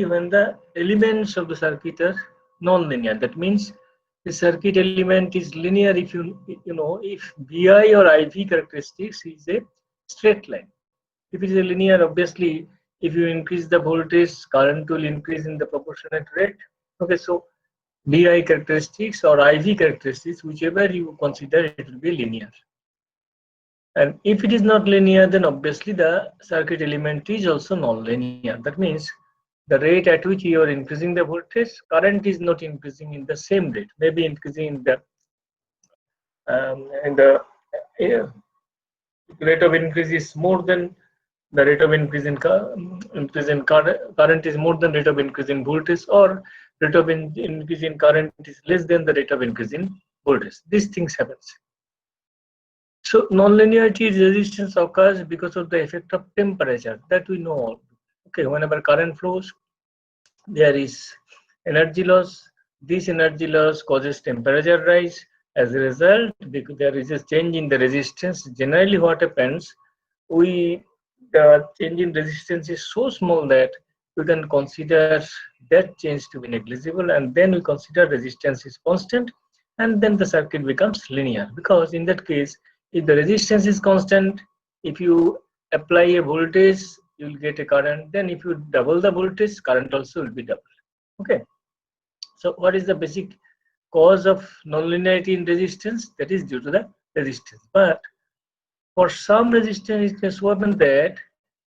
when the elements of the circuit are non-linear. That means the circuit element is linear if if VI or IV characteristics is a straight line. If it is a linear, obviously, if you increase the voltage, current will increase in the proportionate rate. Okay, so VI characteristics or IV characteristics, whichever you consider, it will be linear. And if it is not linear, then obviously the circuit element is also non-linear. That means the rate at which you are increasing the voltage, current is not increasing in the same rate. Maybe increasing in the rate of increase is more than the rate of increase in current is more than rate of increase in voltage, or rate of increase in current is less than the rate of increase in voltage. These things happens. So nonlinearity resistance occurs because of the effect of temperature, that we know. Okay, whenever current flows, there is energy loss. This energy loss causes temperature rise. As a result, because there is a change in the resistance, generally what happens, the change in resistance is so small that we can consider that change to be negligible, and then we consider resistance is constant, and then the circuit becomes linear. Because in that case, if the resistance is constant, if you apply a voltage, you will get a current. Then if you double the voltage, current also will be doubled. Okay. So what is the basic cause of nonlinearity in resistance? That is due to the resistance. But for some resistance, it can happen that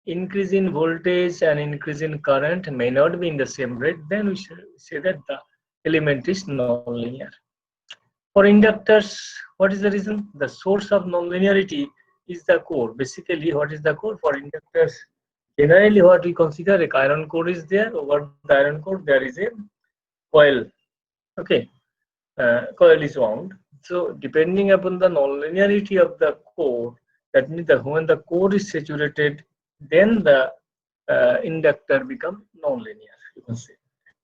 increase in voltage and increase in current may not be in the same rate. Then we should say that the element is nonlinear. For inductors, what is the reason? The source of nonlinearity is the core. Basically, what is the core for inductors? Generally, what we consider a iron core is there. Over the iron core, there is a coil. Okay, coil is wound. So, depending upon the nonlinearity of the core, that means that when the core is saturated, then the inductor becomes nonlinear. You can say.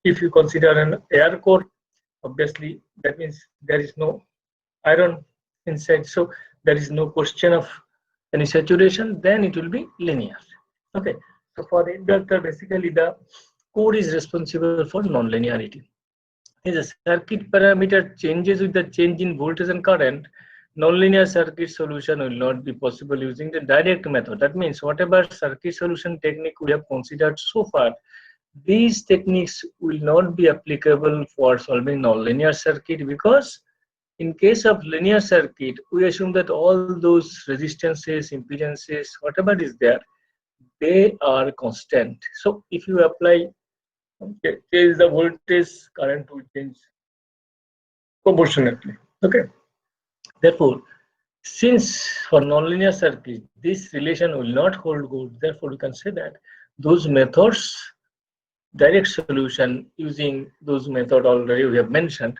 If you consider an air core, obviously that means there is no iron inside, so there is no question of any saturation, then it will be linear. Okay, so for the inductor, basically the core is responsible for nonlinearity. If the circuit parameter changes with the change in voltage and current, nonlinear circuit solution will not be possible using the direct method. That means whatever circuit solution technique we have considered so far, these techniques will not be applicable for solving nonlinear circuit, because in case of linear circuit, we assume that all those resistances, impedances, whatever is there, they are constant. So if you apply, change the voltage, current will change proportionately. Okay. Therefore, since for nonlinear circuit, this relation will not hold good, therefore we can say that those methods, direct solution using those method already we have mentioned,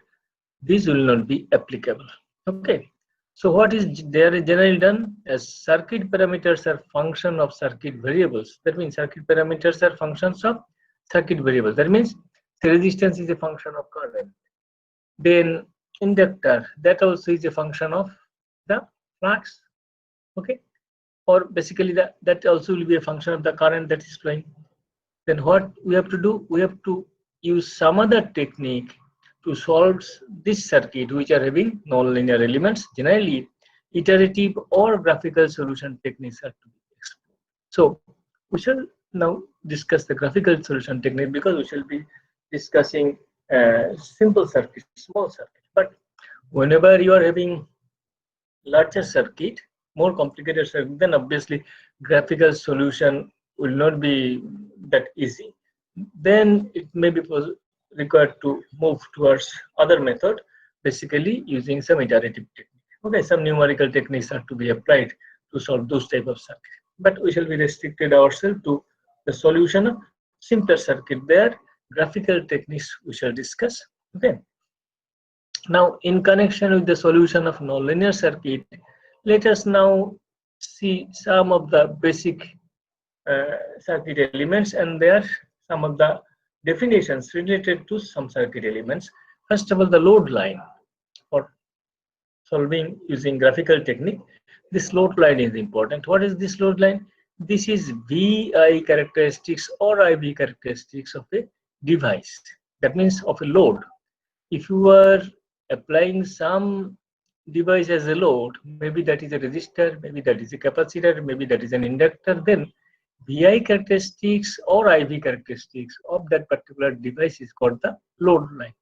these will not be applicable. Okay. So what is there is generally done, as circuit parameters are function of circuit variables. That means circuit parameters are functions of circuit variables. That means the resistance is a function of current. Then inductor, that also is a function of the flux. Okay. Or basically that also will be a function of the current that is flowing. Then what we have to do? We have to use some other technique to solve this circuit which are having nonlinear elements. Generally, iterative or graphical solution techniques are to be explored. So we shall now discuss the graphical solution technique, because we shall be discussing simple circuit, small circuit. But whenever you are having larger circuit, more complicated circuit, then obviously graphical solution will not be that easy. Then it may be required to move towards other method, basically using some iterative technique. Okay, some numerical techniques are to be applied to solve those type of circuit. But we shall be restricted ourselves to the solution of simpler circuit. There, graphical techniques we shall discuss. Okay. Now, in connection with the solution of nonlinear circuit, let us now see some of the basic circuit elements, and there some of the definitions related to some circuit elements. First of all, the load line. For solving using graphical technique, this load line is important. What is this load line? This is VI characteristics or IV characteristics of a device, that means of a load. If you are applying some device as a load, maybe that is a resistor, maybe that is a capacitor, maybe that is an inductor, then VI characteristics or IV characteristics of that particular device is called the load line.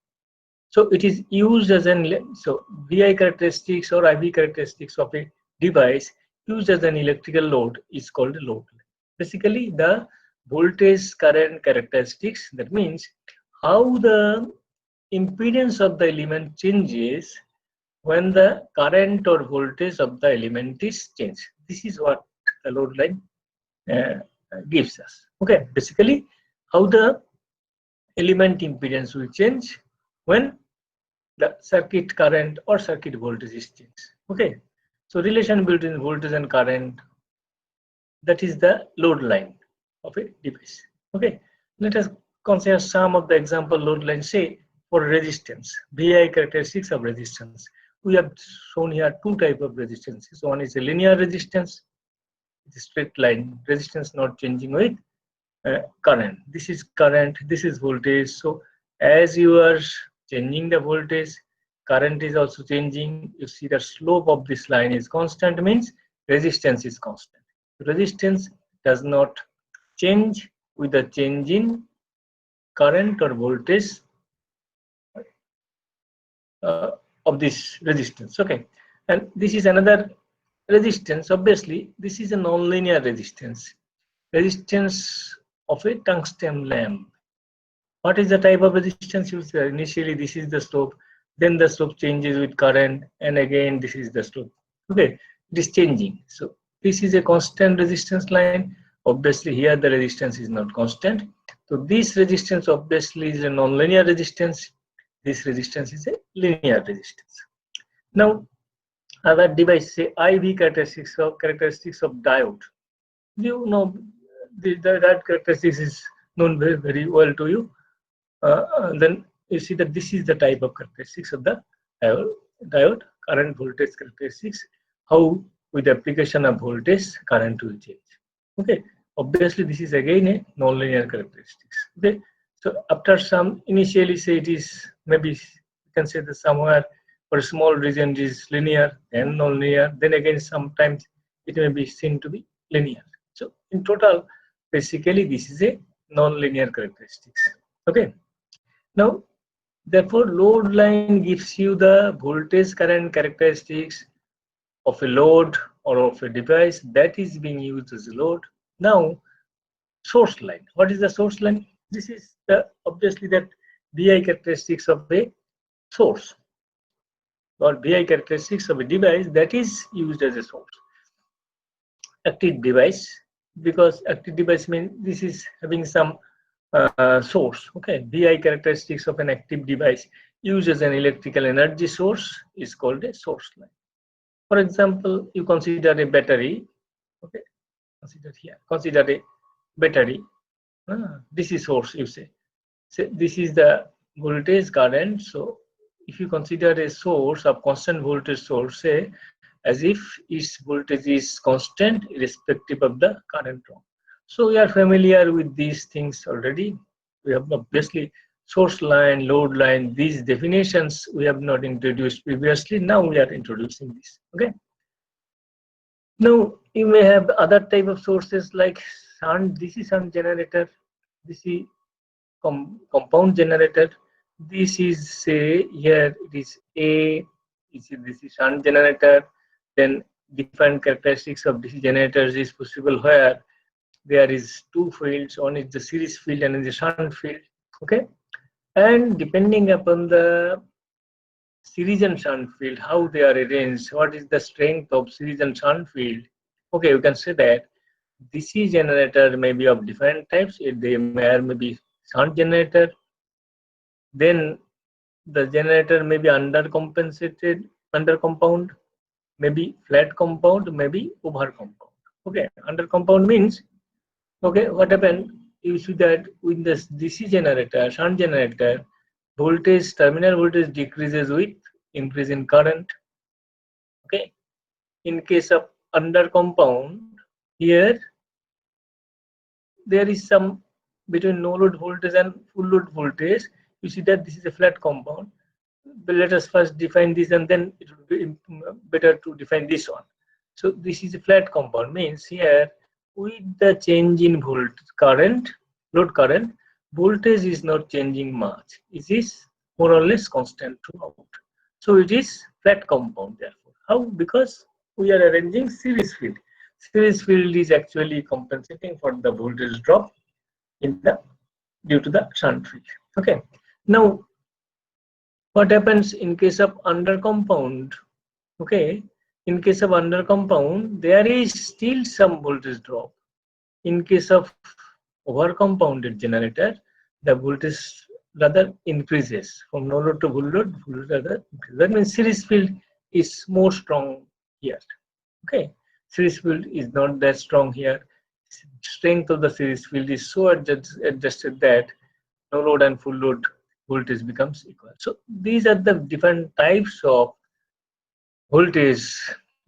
So it is used as an, so VI characteristics or IV characteristics of a device used as an electrical load is called a load line. Basically the voltage current characteristics, that means how the impedance of the element changes when the current or voltage of the element is changed. This is what the load line gives us. Okay, basically how the element impedance will change when the circuit current or circuit voltage is changed. Okay, so relation between voltage and current, that is the load line of a device. Okay, let us consider some of the example load lines. Say for resistance, VI characteristics of resistance. We have shown here two type of resistances. One is a linear resistance, it's a straight line resistance not changing with current. This is current, this is voltage. So as you are changing the voltage, current is also changing. You see the slope of this line is constant, means resistance is constant. Resistance does not change with the change in current or voltage of this resistance. Okay, and this is another resistance. Obviously this is a non-linear resistance of a tungsten lamp. What is the type of resistance used? Initially this is the slope, then the slope changes with current, and again this is the slope. Okay, it is changing. So this is a constant resistance line. Obviously here the resistance is not constant. So this resistance obviously is a non-linear resistance. This resistance is a linear resistance. Now other device, say IV characteristics of diode. You know that characteristics is known very, very well to you. Then you see that this is the type of characteristics of the diode, current voltage characteristics, how with the application of voltage current will change. Okay, obviously this is again a non-linear characteristics. Okay, so after some, initially say it is, maybe you can say that somewhere for a small region it is linear, then non-linear, then again sometimes it may be seen to be linear. So in total, basically this is a non-linear characteristics. Okay, now therefore load line gives you the voltage current characteristics of a load or of a device that is being used as a load. Now source line, what is the source line? This is the obviously that VI characteristics of a source or VI characteristics of a device that is used as a source. Active device, because active device means this is having some source. Okay, VI characteristics of an active device used as an electrical energy source is called a source line. For example, you consider a battery. Okay, consider a battery. This is source, you say. So this is the voltage current. So if you consider a source of constant voltage source, say as if its voltage is constant irrespective of the current drawn. So we are familiar with these things already. We have obviously source line, load line, these definitions we have not introduced previously. Now we are introducing this. Okay. Now you may have other type of sources like DC shunt generator, DC compound generator. This is, say here it is A, this is shunt generator. Then different characteristics of DC generators is possible where there is two fields, one is the series field and the shunt field. Okay, and depending upon the series and shunt field, how they are arranged, what is the strength of series and shunt field. Okay, you can say that DC generator may be of different types. They may be shunt generator, then the generator may be undercompensated, under compound, maybe flat compound, maybe over compound. Okay, under compound means, okay, what happened? You see that with this DC generator, shunt generator, voltage, terminal voltage decreases with increase in current. Okay, in case of under compound, here there is some between no load voltage and full load voltage, you see that this is a flat compound. But let us first define this, and then it would be better to define this one. So this is a flat compound, means here with the change in load current, voltage is not changing much. It is more or less constant throughout. So it is flat compound therefore. How? Because we are arranging series field. Series field is actually compensating for the voltage drop in the due to the shunt field. Okay. Now what happens in case of under compound? Okay, in case of under compound, there is still some voltage drop. In case of over compounded generator, the voltage rather increases from no load to full load, rather increases. That means series field is more strong here. Okay, series field is not that strong here. Strength of the series field is so adjusted that no load and full load voltage becomes equal. So these are the different types of voltage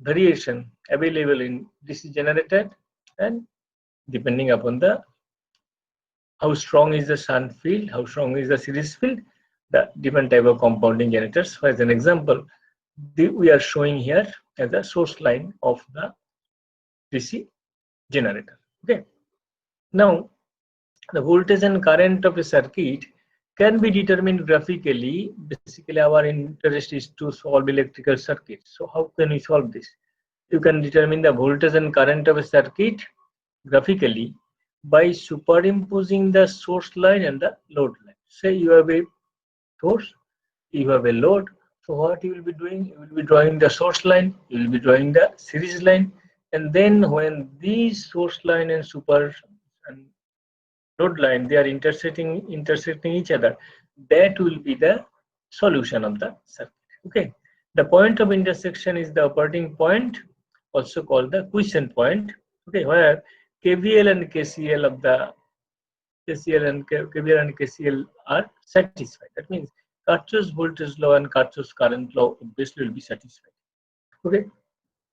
variation available in DC generator, and depending upon the how strong is the shunt field, how strong is the series field, the different type of compounding generators. For as an example, we are showing here as a source line of the DC generator. Okay. Now the voltage and current of a circuit can be determined graphically. Basically, our interest is to solve electrical circuits. So how can we solve this? You can determine the voltage and current of a circuit graphically by superimposing the source line and the load line. Say you have a source, you have a load. So what you will be doing? You will be drawing the source line, you will be drawing the series line, and then when these source line and load line, they are intersecting each other, that will be the solution of the circuit. Okay, the point of intersection is the operating point, also called the quiescent point. Okay, where KVL and KCL of the KVL and KCL are satisfied. That means Kirchhoff's voltage law and Kirchhoff's current law obviously will be satisfied. Okay,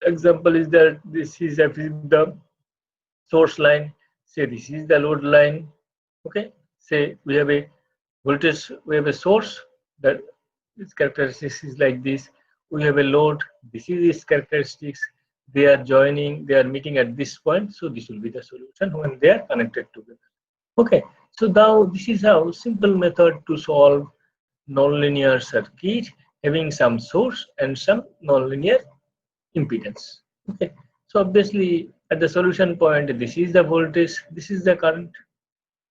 example is that this is the source line, say this is the load line. Okay, say we have a voltage, we have a source, that its characteristics is like this. We have a load, this is its characteristics. They are joining, they are meeting at this point, so this will be the solution when they are connected together. Okay, so now this is how simple method to solve nonlinear circuit having some source and some nonlinear impedance. Okay, so obviously at the solution point, this is the voltage, this is the current.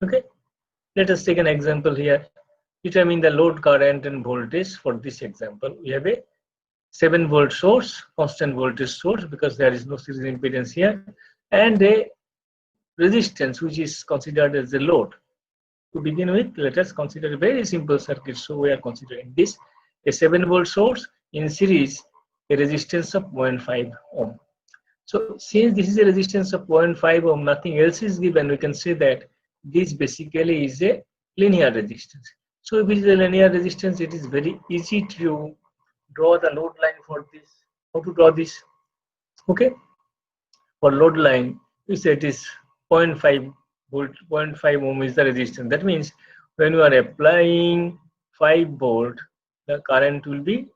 Okay, let us take an example here. Determine the load current and voltage. For this example, we have a 7-volt source, constant voltage source, because there is no series impedance here, and a resistance which is considered as a load. To begin with, let us consider a very simple circuit. So we are considering this, a 7-volt source in series, a resistance of 0.5 ohm. So since this is a resistance of 0.5 ohm, nothing else is given, we can say that this basically is a linear resistance. So if it is a linear resistance, it is very easy to draw the load line for this. How to draw this? Okay, for load line, we say it is 0.5 volt, 0.5 ohm is the resistance. That means when you are applying 5 volt, the current will be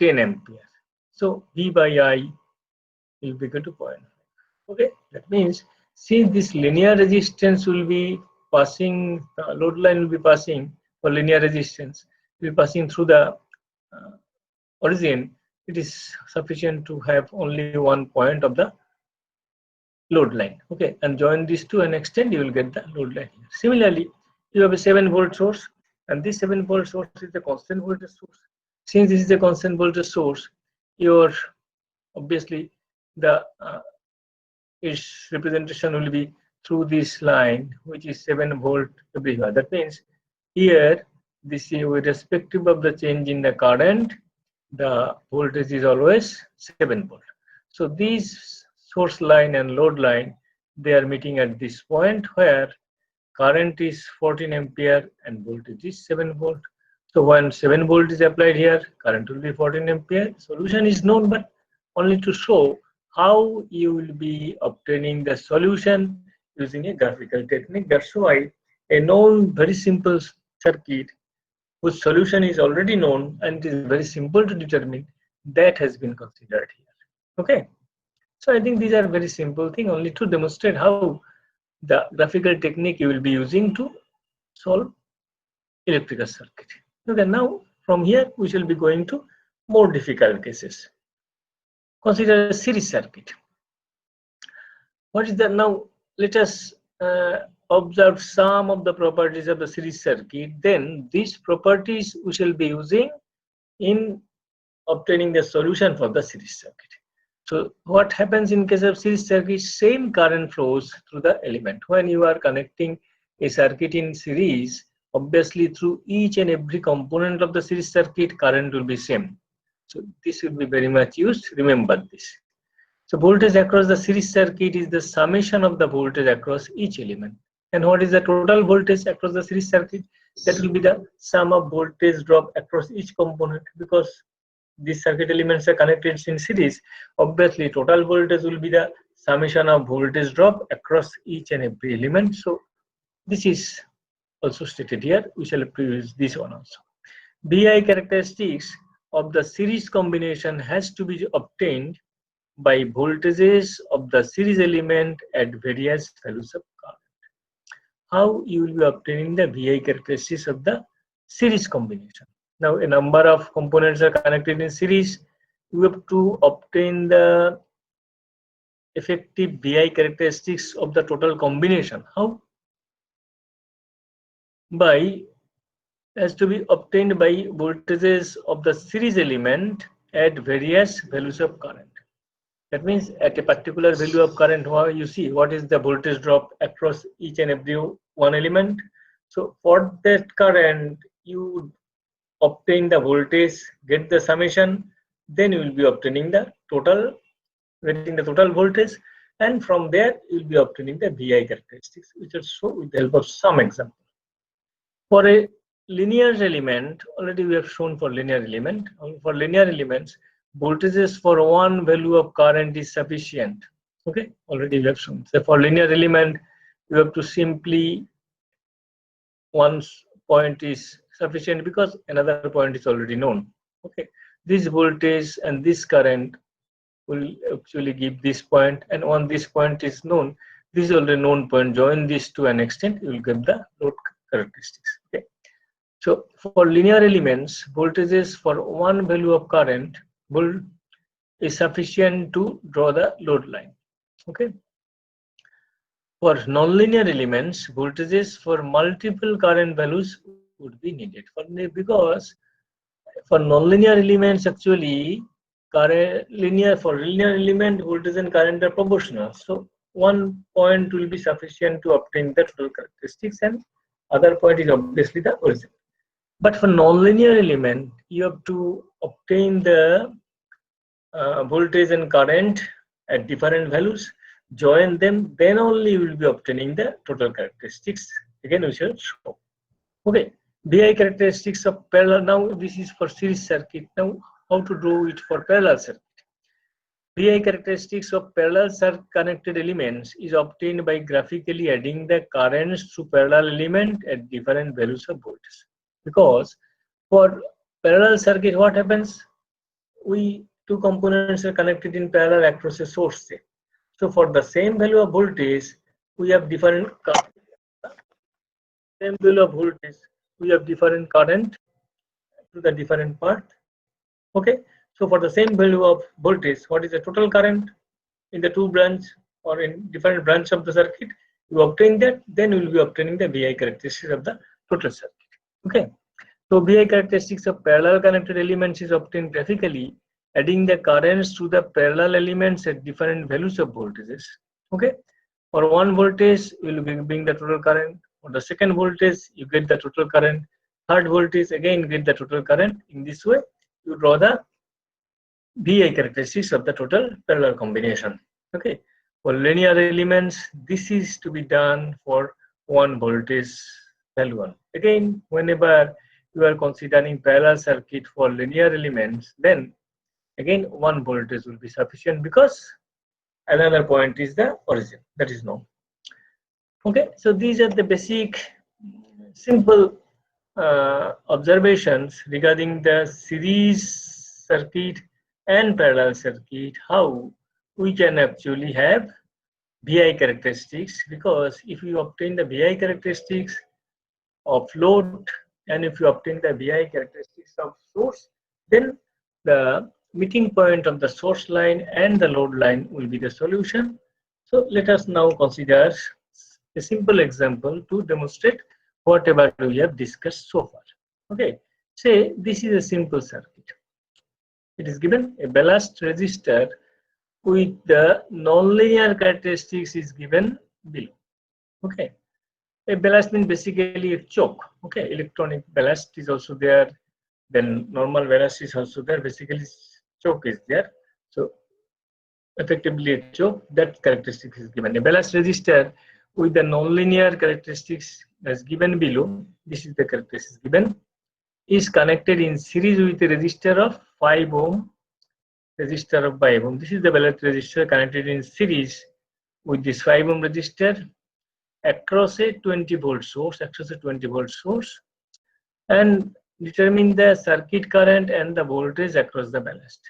10 ampere. So V by I will be equal to 0.5. Okay, that means since this linear resistance will be passing, the load line will be passing for linear resistance, will be passing through the origin, it is sufficient to have only one point of the load line. Okay, and join these two and extend, you will get the load line here. Similarly, you have a 7-volt source, and this 7-volt source is the constant voltage source. Since this is a constant voltage source, your obviously the its representation will be through this line, which is 7 volt everywhere. That means here, this is irrespective of the change in the current, the voltage is always 7 volt. So these source line and load line, they are meeting at this point where current is 14 ampere and voltage is 7 volt. So when 7 volt is applied here, current will be 14 ampere. Solution is known, but only to show how you will be obtaining the solution using a graphical technique. That's why a known very simple circuit whose solution is already known and it is very simple to determine, that has been considered here. Okay, so I think these are very simple things only to demonstrate how the graphical technique you will be using to solve electrical circuit. Okay, now from here we shall be going to more difficult cases. Consider a series circuit. What is that now? Let us observe some of the properties of the series circuit. Then these properties we shall be using in obtaining the solution for the series circuit. So what happens in case of series circuit? Same current flows through the element. When you are connecting a circuit in series, obviously through each and every component of the series circuit, current will be same. So this will be very much used. Remember this. So voltage across the series circuit is the summation of the voltage across each element. And what is the total voltage across the series circuit? That will be the sum of voltage drop across each component, because these circuit elements are connected in series. Obviously total voltage will be the summation of voltage drop across each and every element. So this is also stated here. We shall use this one also. VI characteristics of the series combination has to be obtained by voltages of the series element at various values of current. How you will be obtaining the VI characteristics of the series combination? Now a number of components are connected in series. You have to obtain the effective VI characteristics of the total combination. How? Has to be obtained by voltages of the series element at various values of current. That means at a particular value of current, you see what is the voltage drop across each and every one element. So for that current, you obtain the voltage, get the summation, then you will be obtaining the total, getting the total voltage, and from there you will be obtaining the VI characteristics, which are shown with the help of some example. For a linear element, already we have shown for linear element. For linear elements, voltages for one value of current is sufficient. Okay, already we have shown. So for linear element, you have to simply one point is sufficient because another point is already known. Okay, this voltage and this current will actually give this point, and on this point is known. This is already known point. Join these to an extent, you will get the load characteristics. Okay. So for linear elements, voltages for one value of current is sufficient to draw the load line. Okay. For nonlinear elements, voltages for multiple current values would be needed. Because for nonlinear elements, actually, for linear element, voltage and current are proportional. So one point will be sufficient to obtain the total characteristics, and other point is obviously the origin. But for nonlinear element, you have to obtain the voltage and current at different values, join them, then only you will be obtaining the total characteristics. Again, we shall show. Okay, VI characteristics of parallel. Now this is for series circuit. Now how to draw it for parallel circuit? VI characteristics of parallel connected elements is obtained by graphically adding the currents to parallel element at different values of voltage. Because for parallel circuit, what happens? Two components are connected in parallel across a source. So for the same value of voltage, we have different current. Same value of voltage, we have different current to the different part. Okay. So for the same value of voltage, what is the total current in the two branch or in different branch of the circuit? You obtain that, then you will be obtaining the VI characteristics of the total circuit. Okay. So VI characteristics of parallel connected elements is obtained graphically adding the currents to the parallel elements at different values of voltages. Okay. For one voltage, you will be giving the total current. For the second voltage, you get the total current. Third voltage, again get the total current. In this way, you draw the VI characteristics of the total parallel combination. Okay. For linear elements, this is to be done for one voltage L1. Again, whenever you are considering parallel circuit for linear elements, then again one voltage will be sufficient because another point is the origin, that is known. Okay, so these are the basic simple observations regarding the series circuit and parallel circuit, how we can actually have VI characteristics, because if you obtain the VI characteristics of load and if you obtain the VI characteristics of source, then the meeting point of the source line and the load line will be the solution. So let us now consider a simple example to demonstrate whatever we have discussed so far. Okay, say this is a simple circuit. It is given a ballast resistor with the nonlinear characteristics is given below. Okay, a ballast means basically a choke. Okay, electronic ballast is also there, then normal ballast is also there. Basically choke is there, so effectively a choke, that characteristic is given. A ballast resistor with the nonlinear characteristics as given below, this is the characteristics given, is connected in series with a resistor of 5 ohm, resistor of 5 ohm. This is the ballast resistor connected in series with this 5 ohm resistor across a 20 volt source, and determine the circuit current and the voltage across the ballast.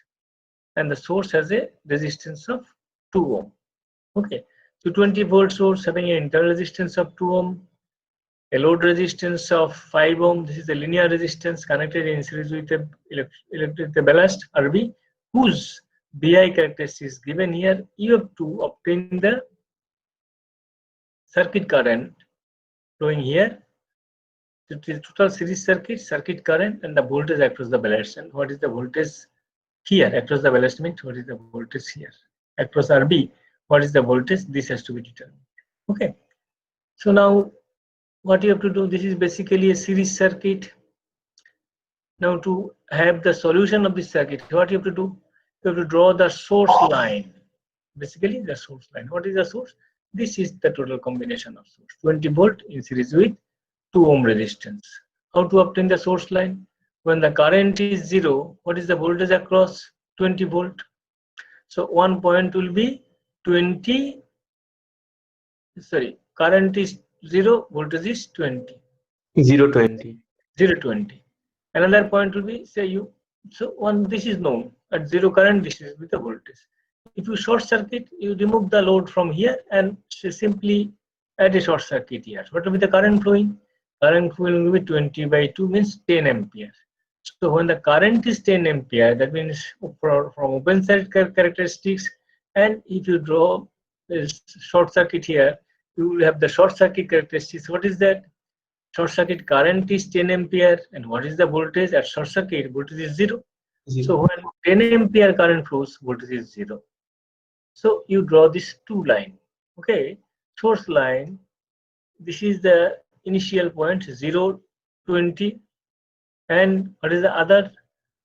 And the source has a resistance of 2 ohm. Okay, so 20 volt source having an internal resistance of 2 ohm, a load resistance of 5 ohm. This is the linear resistance connected in series with the ballast RB, whose VI characteristics given here. You have to obtain the circuit current flowing here. It is total series circuit current, and the voltage across the ballast. And what is the voltage here across the ballast means what is the voltage here across RB? What is the voltage? This has to be determined. Okay, so now what you have to do, this is basically a series circuit. Now to have the solution of this circuit, what you have to do, you have to draw the source line. Basically the source line. What is the source? This is the total combination of source, 20 volt in series with 2 ohm resistance. How to obtain the source line? When the current is 0, what is the voltage across 20 volt? So one point will be 20, sorry, current is 0, voltage is 20. 020. 020. Another point will be, say you, so one, this is known, at 0 current, this is with the voltage. If you short circuit, you remove the load from here and simply add a short circuit here. What will be the current flowing? Current flowing will be 20 by 2 means 10 ampere. So when the current is 10 ampere, that means from open circuit characteristics, and if you draw this short circuit here, you will have the short circuit characteristics. What is that? Short circuit current is 10 ampere, and what is the voltage at short circuit? Voltage is 0. So when 10 ampere current flows, voltage is 0. So you draw this two line. Okay, source line. This is the initial point 0, 20, and what is the other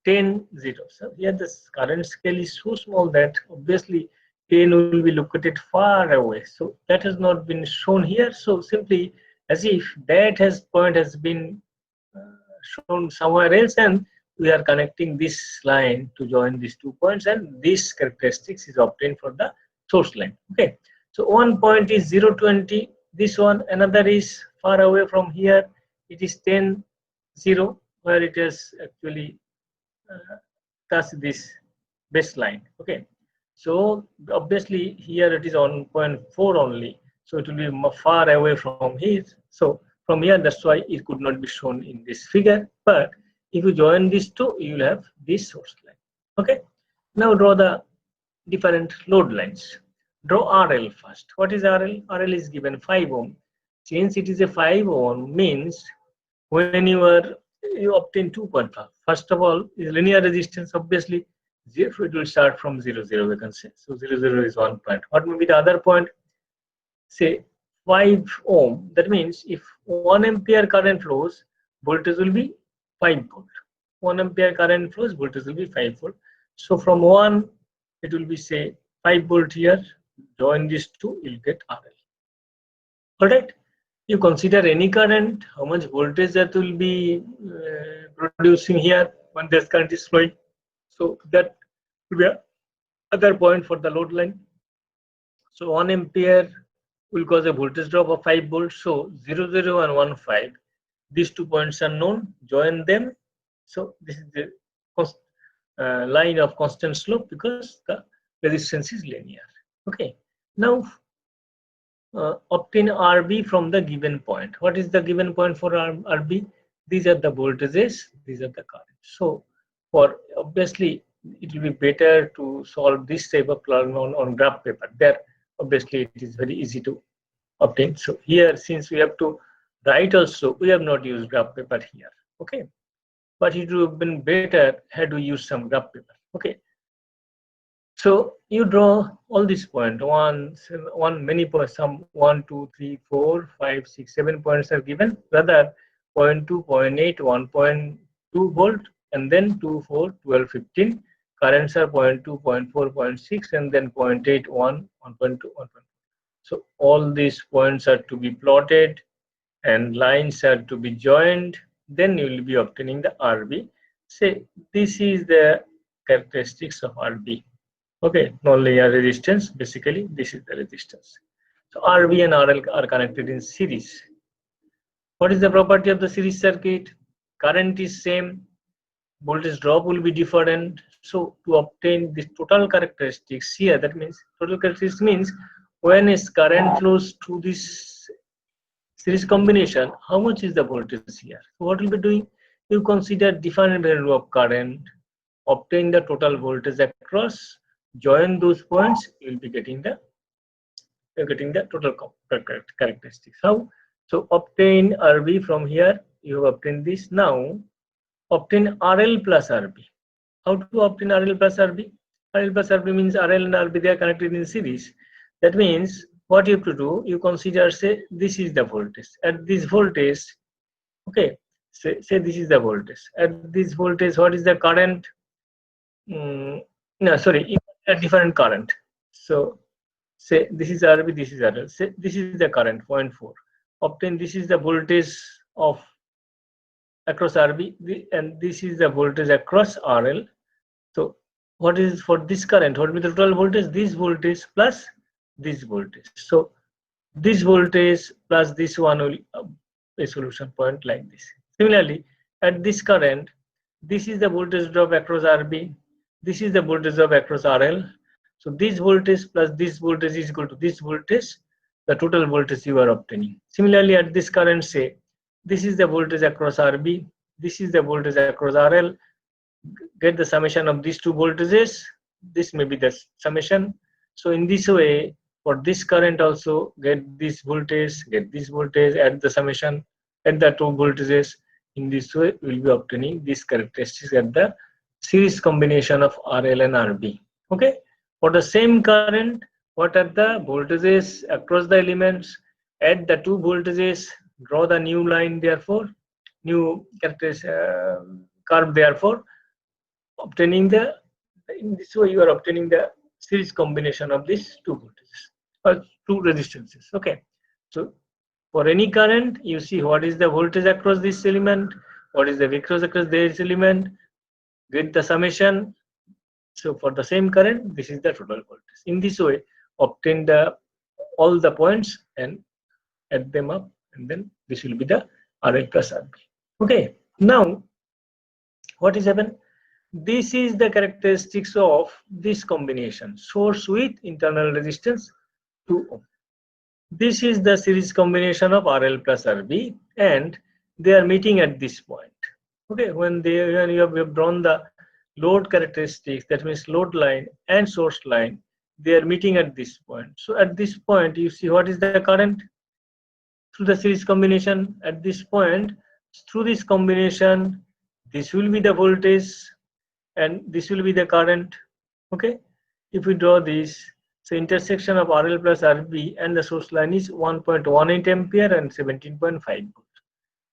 10, 0. So here the current scale is so small that obviously 10 will be located far away. So that has not been shown here. So simply as if that point has been shown somewhere else, and we are connecting this line to join these 2 points, and this characteristics is obtained for the source line. Okay, so one point is 0, 20, this one, another is far away from here, it is 10, 0, where it has actually touched this baseline. Okay, so obviously here it is on 0.4 only, so it will be far away from here. So from here, that's why it could not be shown in this figure. But if you join these two, you will have this source line. Okay, now draw the different load lines. Draw RL first. What is RL? RL is given 5 ohm. Since it is a 5 ohm, means when you obtain 2.5, first of all is linear resistance. Obviously, it will start from 0, 0. We can say so. 0, 0 is 1 point. What will be the other point? Say 5 ohm. That means if 1 ampere current flows, voltage will be 5 volt. 1 ampere current flows, voltage will be 5 volt. So from 1, it will be say 5 volt here. Join these two, you'll get RL. Correct? You consider any current, how much voltage that will be producing here when this current is flowing. So that will be another point for the load line. So 1 ampere will cause a voltage drop of 5 volts. So 0, 0 and 1, 5. These 2 points are known. Join them. So this is the line of constant slope because the resistance is linear. Okay. Now obtain RB from the given point. What is the given point for RB? These are the voltages. These are the currents. So for obviously it will be better to solve this type of problem on graph paper. There obviously it is very easy to obtain. So here, since we have to write also, we have not used graph paper here. Okay, but it would have been better had we used some graph paper. Okay, so you draw all these points. Many points. Some 1, 2, 3, 4, 5, 6, 7 points are given. Rather 0.2, 0.8, 1.2 volt, and then 2, 4, 12, 15. Currents are 0.2, 0.4, 0.6, and then 0.8, 1, 1.2, 1.2. So all these points are to be plotted and lines are to be joined. Then you will be obtaining the RB. Say this is the characteristics of RB. Okay, non-linear resistance. Basically, this is the resistance. So RB and RL are connected in series. What is the property of the series circuit? Current is same. Voltage drop will be different. So to obtain this total characteristics here, that means total characteristics means when is current flows through this series combination, how much is the voltage here? So what will be doing? You consider different value of current, obtain the total voltage across, join those points, you will be getting the total characteristics. How? So obtain RB from here. You have obtained this. Now obtain RL plus RB. How to obtain RL plus RB? RL plus RB means RL and RB, they are connected in series. That means what you have to do, you consider, say this is the voltage. At this voltage, okay, say this is the voltage. At this voltage, what is the current? No, sorry, a different current. So say this is RB, this is RL. Say this is the current 0.4. Obtain this is the voltage of across RB, and this is the voltage across RL. So what is for this current? What will be the total voltage? This voltage plus this voltage. So this voltage plus this one will a solution point like this. Similarly, at this current, this is the voltage drop across RB. This is the voltage drop across RL. So this voltage plus this voltage is equal to this voltage, the total voltage you are obtaining. Similarly, at this current, say this is the voltage across RB. This is the voltage across RL. Get the summation of these two voltages. This may be the summation. So in this way, for this current also, get this voltage, add the summation, add the two voltages. In this way, we will be obtaining these characteristics at the series combination of RL and RB. Okay. For the same current, what are the voltages across the elements? Add the two voltages, draw the new line, therefore, new curve, therefore, obtaining the, in this way you are obtaining the series combination of these two voltages or two resistances. Okay, so for any current, you see what is the voltage across this element, what is the across this element, get the summation. So for the same current, this is the total voltage. In this way, obtain the all the points and add them up, and then this will be the RL plus RB. Okay, now what is happened? This is the characteristics of this combination, source with internal resistance 2 ohm. This is the series combination of RL plus RB, and they are meeting at this point. Okay, when you have drawn the load characteristics, that means load line and source line, they are meeting at this point. So at this point, you see what is the current through the series combination. At this point, through this combination, this will be the voltage and this will be the current. Okay, if we draw this, so intersection of RL plus RB and the source line is 1.18 ampere and 17.5 volt.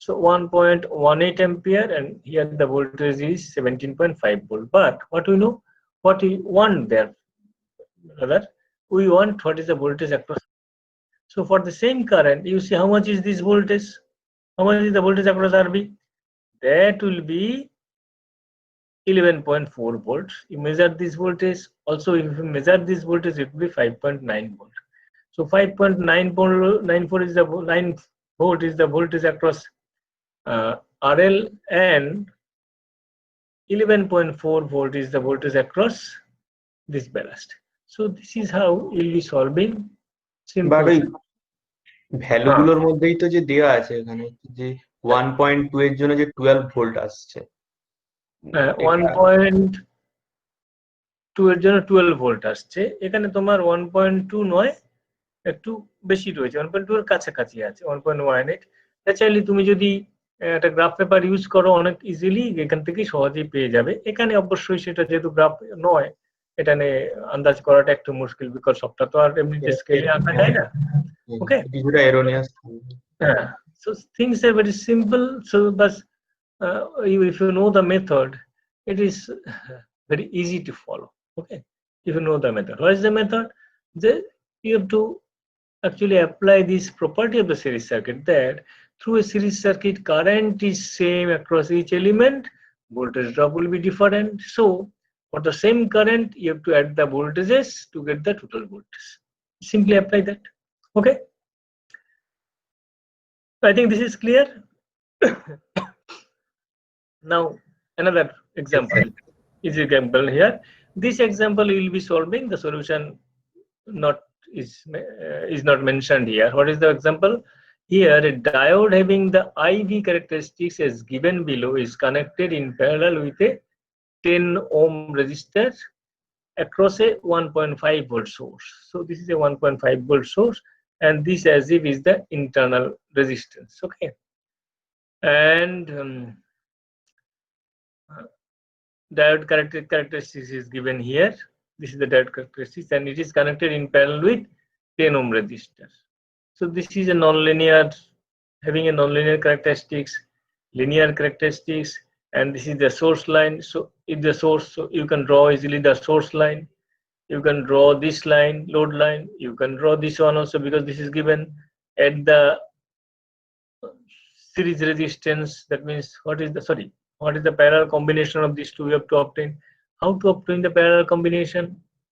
So 1.18 ampere, and here the voltage is 17.5 volt. But what we know, what we want there, rather, we want what is the voltage across. So for the same current, you see how much is this voltage? How much is the voltage across RB? That will be 11.4 volts. You measure this voltage. Also, if you measure this voltage, it will be 5.9 volt. So 5.94 is the 9 volt is the voltage across RL, and 11.4 volt is the voltage across this ballast. So this is how you'll be solving simple. ভ্যালুগুলোর মধ্যেই তো যে দেয়া আছে এখানে যে 1.2 এর জন্য যে 12 ভোল্ট আসছে 1.2 এর জন্য 12 ভোল্ট আসছে, এখানে তোমার 1.2 নয়, একটু বেশি রয়েছে, 1.2 এর কাছাকাছি আছে, 1.18। চাইলে তুমি যদি একটা গ্রাফ পেপার ইউজ করো অনেক ইজিলি এখান থেকে সহজেই পেয়ে যাবে। এখানে অবশ্যই সেটা যেহেতু গ্রাফ নয়, এখানে আন্দাজ করাটা একটু মুশকিল, বিকজ সবটা তো আর এমনিতে স্কেলে আঁকা যায় না। ওকে, কিছুটা এরোনিয়াস। হ্যাঁ, so things are very simple. So but if you know the method, it is very easy to follow. Okay, if you know the method. What is the method? You have to actually apply this property of the series circuit, that through a series circuit current is same across each element, voltage drop will be different. So for the same current you have to add the voltages to get the total voltage. Simply apply that. Okay, I think this is clear. Now another example here. This example you will be solving, the solution is not mentioned here. What is the example? Here a diode having the IV characteristics as given below is connected in parallel with a 10 ohm resistor across a 1.5 volt source. So this is a 1.5 volt source, and this as if is the internal resistance. Okay, and diode characteristics is given here. This is the diode characteristics, and it is connected in parallel with 10 ohm resistor. So this is a nonlinear, having a nonlinear characteristics, linear characteristics, and this is the source line. So if the source, so you can draw easily the source line, you can draw this line, load line, you can draw this one also, because this is given at the series resistance. That means what is the parallel combination of these two you have to obtain. How to obtain the parallel combination?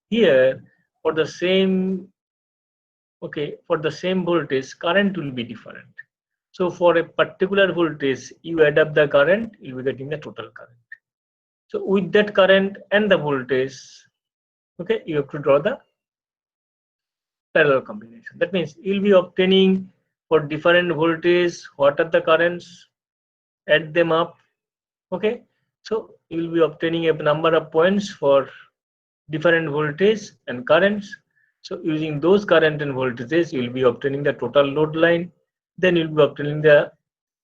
Here for the same voltage, current will be different. So for a particular voltage you add up the current, you'll be getting the total current. So with that current and the voltage, okay, you have to draw the parallel combination. That means you'll be obtaining for different voltage what are the currents, add them up. Okay, so you will be obtaining a number of points for different voltage and currents. So using those current and voltages, you will be obtaining the total load line. Then you will be obtaining the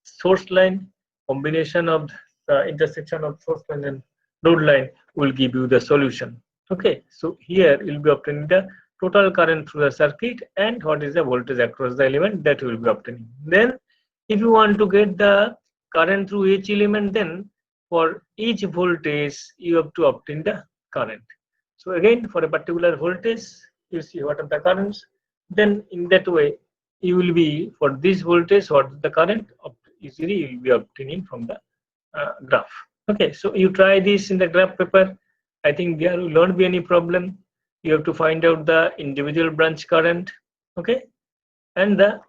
source line. Combination of the intersection of source line and load line will give you the solution. Okay, so here you will be obtaining the total current through the circuit and what is the voltage across the element, that you will be obtaining. Then if you want to get the current through each element, then for each voltage you have to obtain the current. So again, for a particular voltage you see what are the currents, then in that way you will be, for this voltage what is the current, easily you will be obtaining from the graph. Okay, so you try this in the graph paper. I think there will not be any problem. You have to find out the individual branch current, okay, and the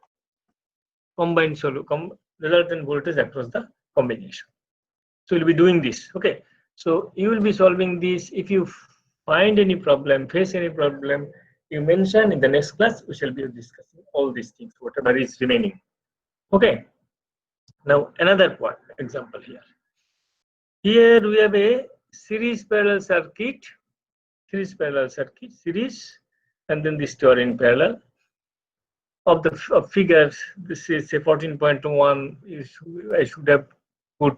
combined resultant voltage across the combination. So you'll be doing this. Okay, so you will be solving this. If you find any problem, face any problem, you mention in the next class. We shall be discussing all these things, whatever is remaining. Okay, now another point example here. Here we have a series parallel circuit, and then these two are in parallel. Of the figures, this is a 14.1. I should have put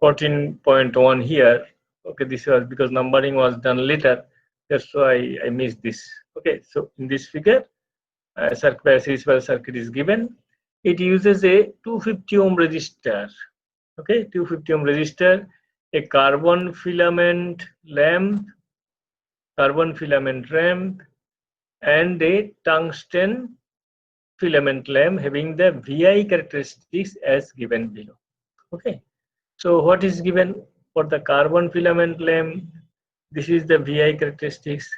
14.1 here. Okay, this was because numbering was done later, that's why I missed this. Okay, so in this figure, series parallel circuit is given. It uses a 250 ohm resistor. Okay, 250 ohm resistor, a carbon filament lamp, and a tungsten filament lamp having the VI characteristics as given below. Okay, so what is given for the carbon filament lamp? This is the VI characteristics.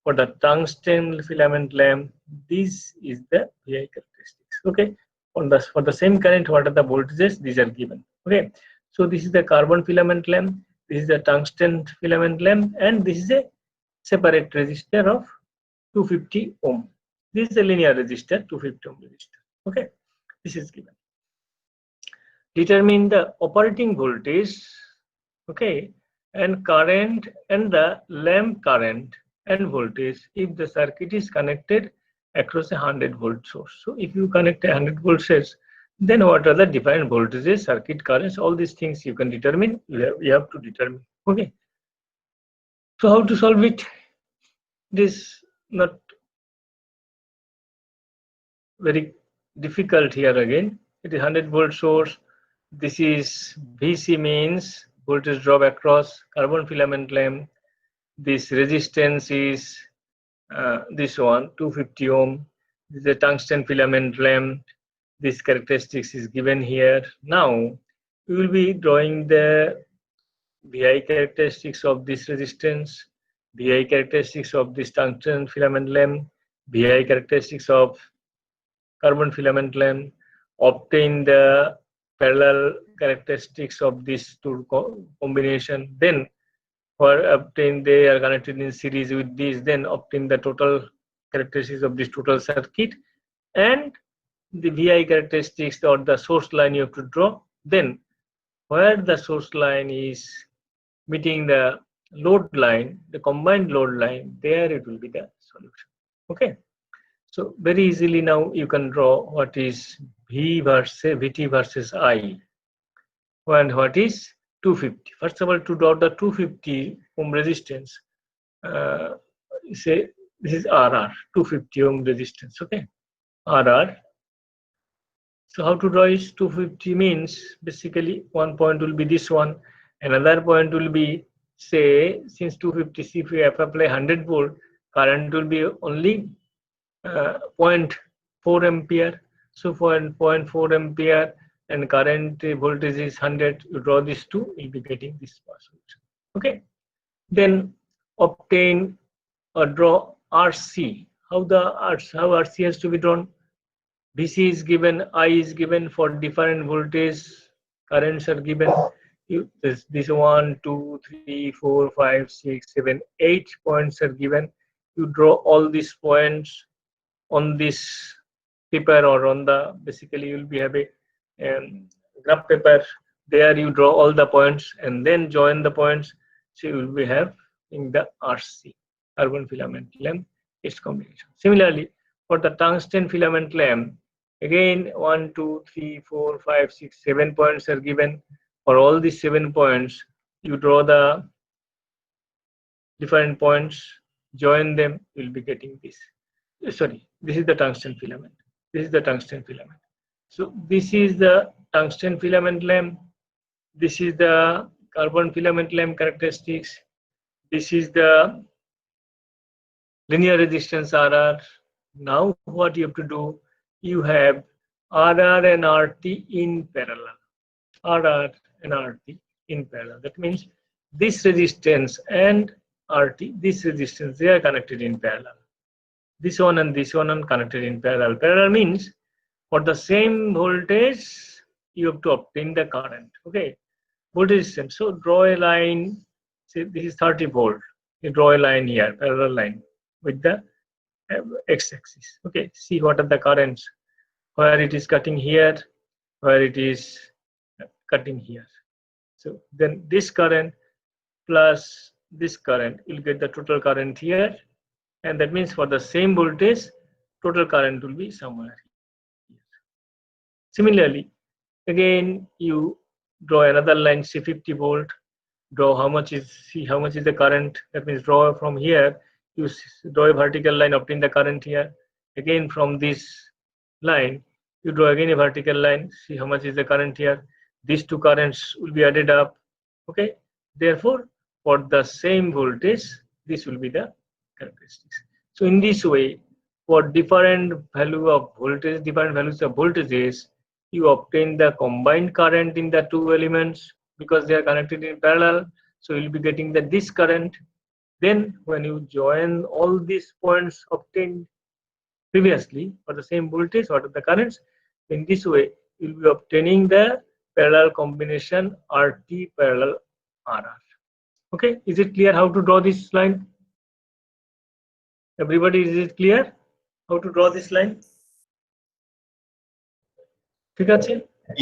For the tungsten filament lamp, this is the VI characteristics. Okay, for the same current, what are the voltages? These are given. Okay, so this is the carbon filament lamp, this is the tungsten filament lamp, and this is a separate resistor of 250 ohm. This is a linear resistor, 250 ohm resistor. Okay, this is given. Determine the operating voltage, okay, and current and the lamp current and voltage if the circuit is connected across a 100-volt source. So if you connect a 100-volt source, then what are the different voltages, circuit currents, all these things you can determine, you have to determine. Okay, so how to solve it? This not very difficult here again. It is 100-volt source. This is VC, means voltage drop across carbon filament lamp. This resistance is this one, 250 ohm. This is a tungsten filament lamp. This characteristics is given here. Now we will be drawing the VI characteristics of this resistance, VI characteristics of this tungsten filament lamp, VI characteristics of carbon filament lamp, obtain the parallel characteristics of these two combination, then for obtain they are connected in series with these, then obtain the total characteristics of this total circuit, and the VI characteristics or the source line you have to draw. Then where the source line is meeting the load line, the combined load line, there it will be the solution. Okay, so very easily now you can draw what is VT versus I, and what is 250. First of all, to draw the 250 ohm resistance, say this is RR, 250 ohm resistance. Okay, RR. So how to draw is 250 means basically one point will be this one, another point will be, say, since 250, if we apply 100-volt, current will be only 0.4 ampere. So for 0.4 ampere and current voltage is 100, you draw these two, you'll be getting this solution. Okay, then obtain or draw RC. How RC has to be drawn? VC is given, I is given, for different voltage, currents are given. This 1, 2, 3, 4, 5, 6, 7, 8 points are given. You draw all these points on this paper or on the, basically you will be have a graph paper. There you draw all the points and then join the points. So you will be having the RC, carbon filament lamp H combination. Similarly, for the tungsten filament lamp, again 1, 2, 3, 4, 5, 6, 7 points are given. For all these 7 points, you draw the different points, join them, you will be getting this. Sorry, this is the tungsten filament. This is the tungsten filament. So this is the tungsten filament lamp. This is the carbon filament lamp characteristics. This is the linear resistance RR. Now what you have to do, you have RR and RT in parallel. RR and RT in parallel. That means this resistance and RT, this resistance, they are connected in parallel. This one and this one are connected in parallel. Parallel means for the same voltage, you have to obtain the current. Okay, voltage is same. So draw a line. Say this is 30 volt. You draw a line here, parallel line with the x-axis. Okay, see what are the currents. Where it is cutting here, where it is cutting here. So then this current plus this current, you'll get the total current here, and that means for the same voltage, total current will be somewhere here. Similarly, again you draw another line, say 50 volt. Draw how much is, see how much is the current. That means draw from here. You draw a vertical line, obtain the current here. Again from this line, you draw again a vertical line. See how much is the current here. These two currents will be added up. Okay. Therefore, for the same voltage, this will be the characteristics. So in this way, for different value of voltage, different values of voltages, you obtain the combined current in the two elements because they are connected in parallel. So you will be getting the this current, Then when you join all these points obtained previously for the same voltage, what are the currents? In this way, you will be obtaining the parallel combination RT parallel RR. Okay, is it clear how to draw this line? Everybody, is it clear how to draw this line? ঠিক আছে?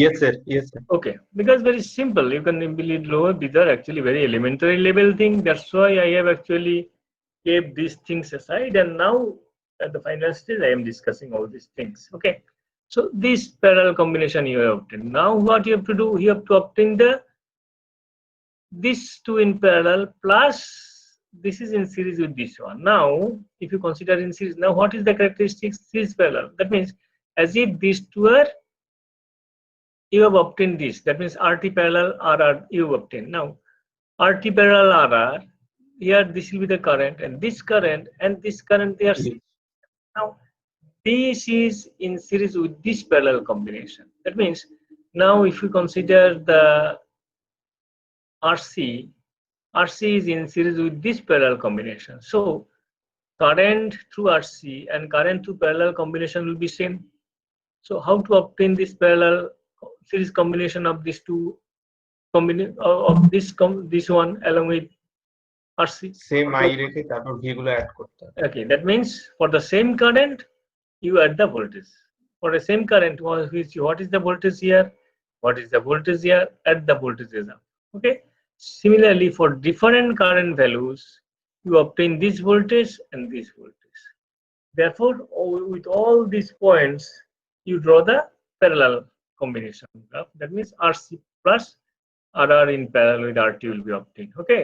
Yes, sir. Yes, sir. Okay, because very simple. You can easily draw. These are actually very elementary level thing. That's why I have actually kept these things aside, and now at the final stage I am discussing all these things. Okay, so this parallel combination you have obtained. Now what you have to do? You have to obtain the these two in parallel plus this is in series with this one. Now if you consider in series, now what is the characteristics? Series parallel. That means as if these two are, you have obtained this. That means RT parallel RR you have obtained. Now RT parallel RR, here this will be the current, and this current they are now this is in series with this parallel combination. That means now if you consider the RC is in series with this parallel combination. So current through RC and current through parallel combination will be same. So how to obtain this parallel series combination of these two of this one along with RC? Same I রেখে তারপর V গুলো add করতে হবে। Okay, that means for the same current you add the voltage. For the same current, what is the voltage here? What is the voltage here? Add the voltages up. Okay. Similarly, for different current values, you obtain this voltage and this voltage. Therefore, with all these points, you draw the parallel combination graph. That means RC plus RR in parallel with RT will be obtained. Okay.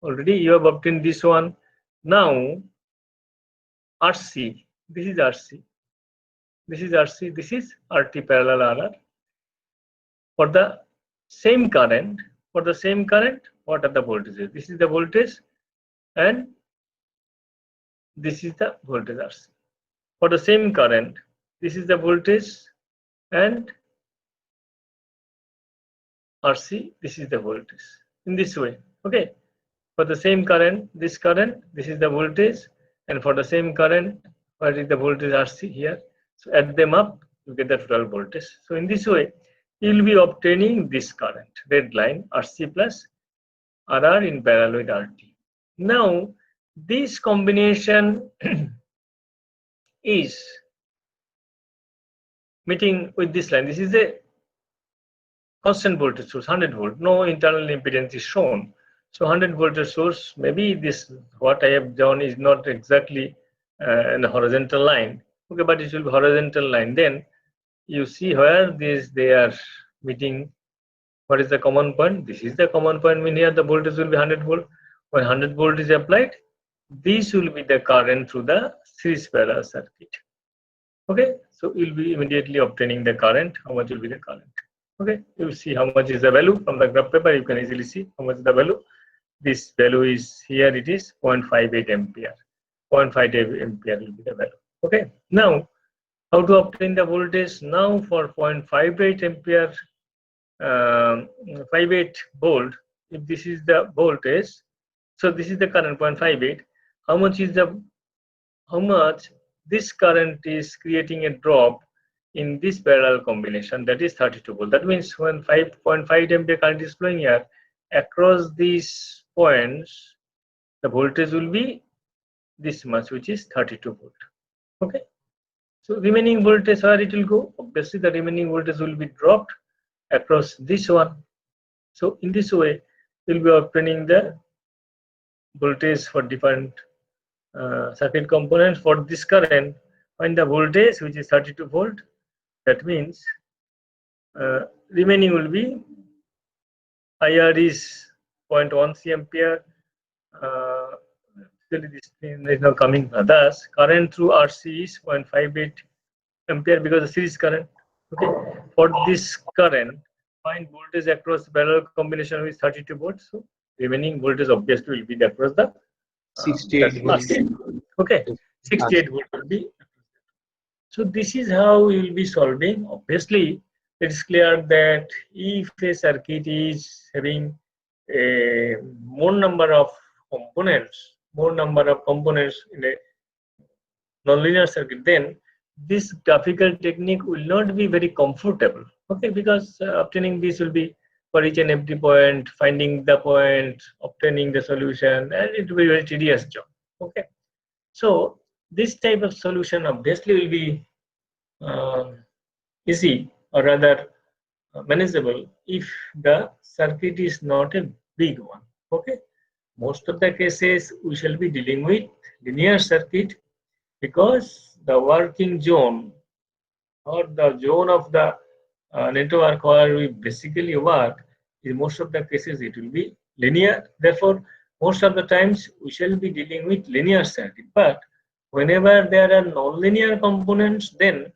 Already you have obtained this one. Now, RC, this is RC, this is RC, this is RT parallel RR. For the same current, what are the voltages? This is the voltage and this is the voltage RC. For the same current, this is the voltage and RC, this is the voltage. In this way, okay. For the same current, this is the voltage, and for the same current, what is the voltage RC here? So add them up, you get the total voltage. So in this way, you will be obtaining this current, red line, RC plus RR in parallel with RT. Now, this combination is meeting with this line. This is a constant voltage source, 100 volt. No internal impedance is shown. So 100 voltage source, maybe this what I have done is not exactly in a horizontal line. Okay, but it will be horizontal line. Then you see where they are meeting. What is the common point? This is the common point. Mean here the voltage will be 100 volt. When 100 volt is applied, this will be the current through the series parallel circuit. Okay, so you'll be immediately obtaining the current. How much will be the current? Okay, you will see how much is the value from the graph paper. You can easily see how much is the value. This value is here, it is 0.58 ampere. 0.58 ampere will be the value. Okay, now how to obtain the voltage? Now for 0.58 ampere, 58 volt, if this is the voltage, so this is the current 0.58. How much this current is creating a drop in this parallel combination, that is 32 volt. That means when 5.5 ampere current is flowing here, across these points, the voltage will be this much, which is 32 volt. Okay, so remaining voltage where it will go? Obviously, the remaining voltage will be dropped across this one. So in this way, we'll be obtaining the voltage for different circuit components. For this current, find the voltage, which is 32 volt. That means remaining will be IR is 0.1 ampere. This thing is now coming. Thus, current through RC is 0.58 ampere because the series current. Okay, for this current, find voltage across parallel combination with 32 volts. So remaining voltage obviously will be across the 68 volts. Okay, 68 volt will be. So this is how we will be solving. Obviously, it is clear that if a circuit is having a more number of components, more number of components in a nonlinear circuit, then this graphical technique will not be very comfortable. Okay, because obtaining this will be for each and every point, finding the point, obtaining the solution, and it will be a very tedious job. Okay, so this type of solution obviously will be easy, or rather manageable, if the circuit is not a big one. Okay, most of the cases we shall be dealing with linear circuit, because the working zone or the zone of the network where we basically work, in most of the cases it will be linear. Therefore, most of the times we shall be dealing with linear circuit. But whenever there are nonlinear components, then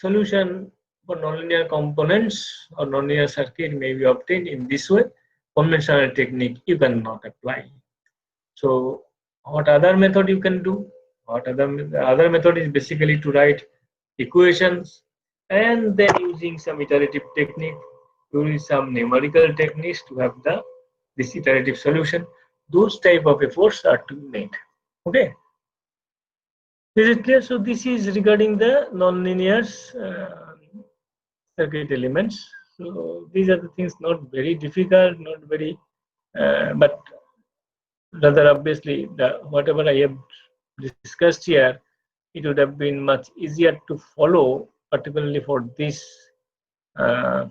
solution for nonlinear components or nonlinear circuit may be obtained in this way. Conventional technique you cannot apply. So what other method you can do? The other method is basically to write equations, and then using some iterative technique, using some numerical techniques to have this iterative solution. Those type of efforts are to be made. Okay, is it clear? So this is regarding the nonlinear circuit elements. So these are the things, not very difficult, not very, but rather obviously whatever I have discussed here, it would have been much easier to follow, particularly for these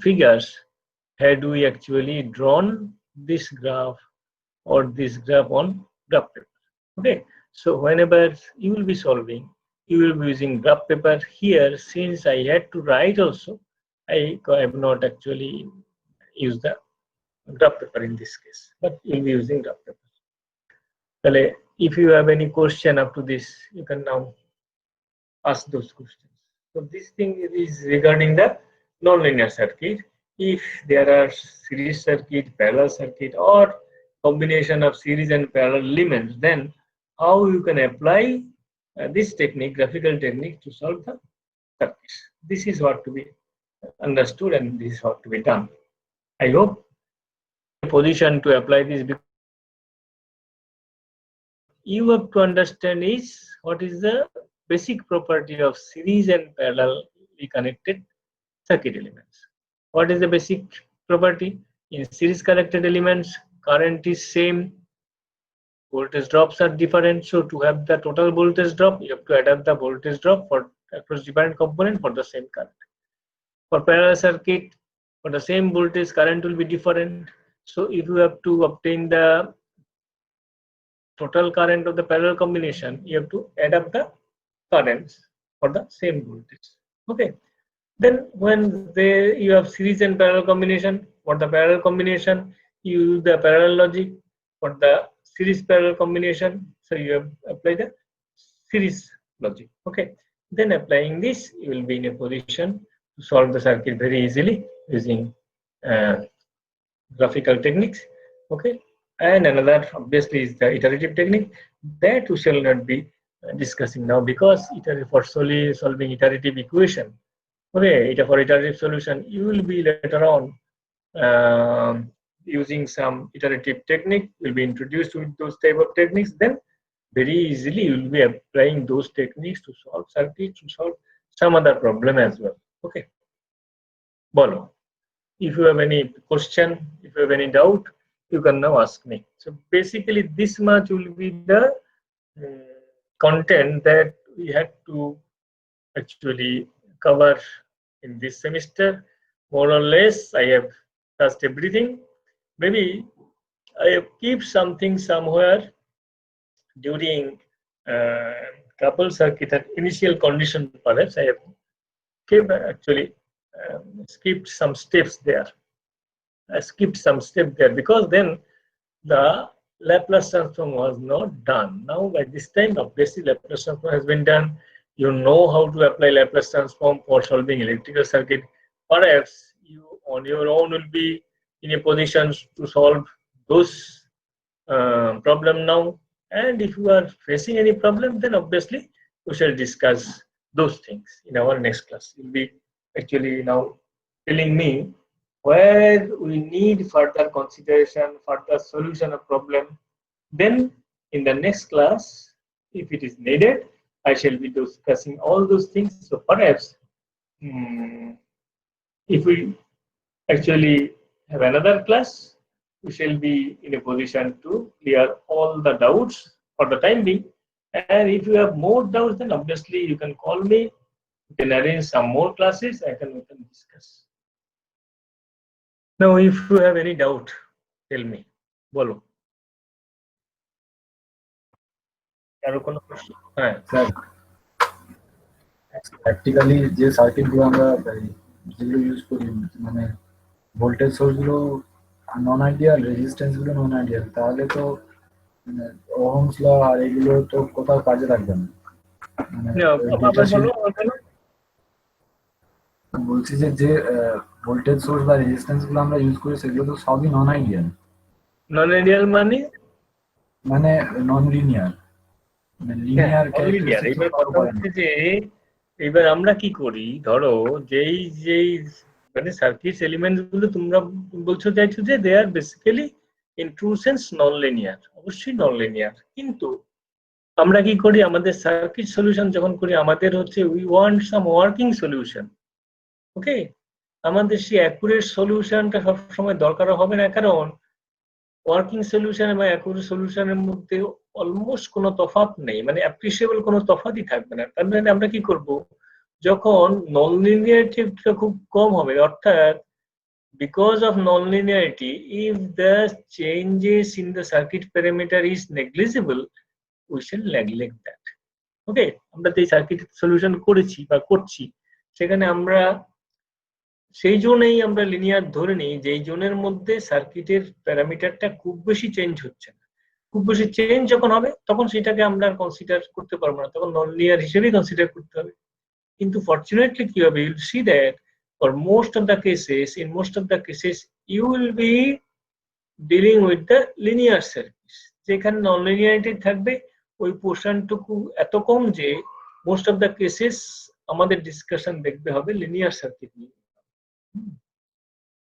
figures, had we actually drawn this graph or this graph on graph paper. Okay, so whenever you will be solving, you will be using graph paper. Here, since I had to write also, I have not actually used the graph paper in this case, but you'll be using graph paper. Well, if you have any question up to this, you can now ask those questions. So this thing is regarding the nonlinear circuit. If there are series circuit, parallel circuit, or combination of series and parallel elements, then how you can apply this technique, graphical technique, to solve the circuits. This is what to be understood, and this is what to be done. I hope in a position to apply this. You have to understand is what is the basic property of series and parallelly connected circuit elements. What is the basic property? In series connected elements, current is same, voltage drops are different. So to have the total voltage drop, you have to adapt the voltage drop for across different component for the same current. For parallel circuit, for the same voltage, current will be different. So if you have to obtain the total current of the parallel combination, you have to add up the currents for the same voltage. Okay, then when you have series and parallel combination, for the parallel combination you use the parallel logic. For the series parallel combination, so you have applied the series logic. Okay, then applying this, you will be in a position to solve the circuit very easily using graphical techniques. Okay, and another obviously is the iterative technique, that we shall not be discussing now, because for solely solving iterative equation, okay, for iterative solution, you will be later on using some iterative technique, will be introduced with those type of techniques. Then very easily you will be applying those techniques to solve circuits, to solve some other problem as well. Okay, Bolo. If you have any question, if you have any doubt, you can now ask me. So basically this much will be the content that we had to actually cover in this semester. More or less I have touched everything. Maybe I have kept something somewhere during coupled circuit at initial condition. Perhaps I have kept actually skipped some steps there. I skipped some step there because then the Laplace transform was not done. Now by this time, obviously Laplace transform has been done. You know how to apply Laplace transform for solving electrical circuit. Perhaps you on your own will be in a position to solve those problem now. And if you are facing any problem, then obviously we shall discuss those things in our next class. You'll be actually now telling me where we need further consideration, further solution of problem, Then in the next class, if it is needed, I shall be discussing all those things. So perhaps if we actually have another class, we shall be in a position to clear all the doubts for the time being. And if you have more doubts, then obviously you can call me. You can arrange some more classes. We can discuss. Now, if you have any doubt, tell me. বলো। কারো কোনো প্রশ্ন? হ্যাঁ sir, practically যে সার্কিটগুলো আমরা যেগুলো use করি, মানে ভোল্টেজ সোর্সগুলো নন আইডিয়াল, রেজিস্ট্যান্সগুলো নন আইডিয়াল, তাহলে তো ওহমস ল আর এগুলো তো কোথাও কাজে লাগবে না। বলছি যে ভোল্টেজ সোর্স বা রেজিস্ট্যান্স গুলো আমরা ইউজ করি সেগুলো তো সবই নন আইডিয়াল। নন আইডিয়াল মানে নন লিনিয়ার, লিনিয়ার এবার কথা হচ্ছে যে এবার আমরা কি করি, ধরো যেই মানে সার্কিট এলিমেন্ট গুলো তোমরা বলছো চাইছো যে they are basically in true sense non linear, অবশ্যই নন লিনিয়ার। কিন্তু আমরা কি করি, আমাদের সার্কিট সলিউশন যখন করি, আমাদের হচ্ছে we want some working solution. Okay, আমাদের সেই অ্যাকুরেট সলিউশনটা সবসময় দরকার হবে না, কারণ ওয়ার্কিং সলিউশন এবং অ্যাকুরেট সলিউশনের মধ্যে অলমোস্ট কোনো তফাৎ নেই, মানে অ্যাপ্রিসিয়েবল কোনো তফাৎই থাকবে না। তার মানে আমরা কি করব, যখন নন লিনিয়ারিটিটা খুব কম হবে, অর্থাৎ because of non linearity if the changes in the circuit parameter is negligible, we shall neglect that. Okay, আমরা যে সার্কিট সলিউশন করেছি বা করছি, সেখানে আমরা সেই জোনেই আমরা লিনিয়ার ধরে নিই যেই জোনের মধ্যে সার্কিটের প্যারামিটারটা খুব বেশি চেঞ্জ হচ্ছে না। খুব বেশি চেঞ্জ যখন হবে তখন সেটাকে আমরা কনসিডার করতে পারবো না, তখন নন লিনিয়ার হিসেবেই কনসিডার করতে হবে। কিন্তু ফরচুনেটলি কি হবে, you'll see that for most of the cases, in most of the cases you will be dealing with the linear circuit. যেখানে নন লিনিয়ারিটি থাকবে ওই পোর্শনটুকু এত কম যে মোস্ট অফ দ্য কেসেস আমাদের ডিসকাশন দেখবে হবে লিনিয়ার সার্কিট নিয়ে।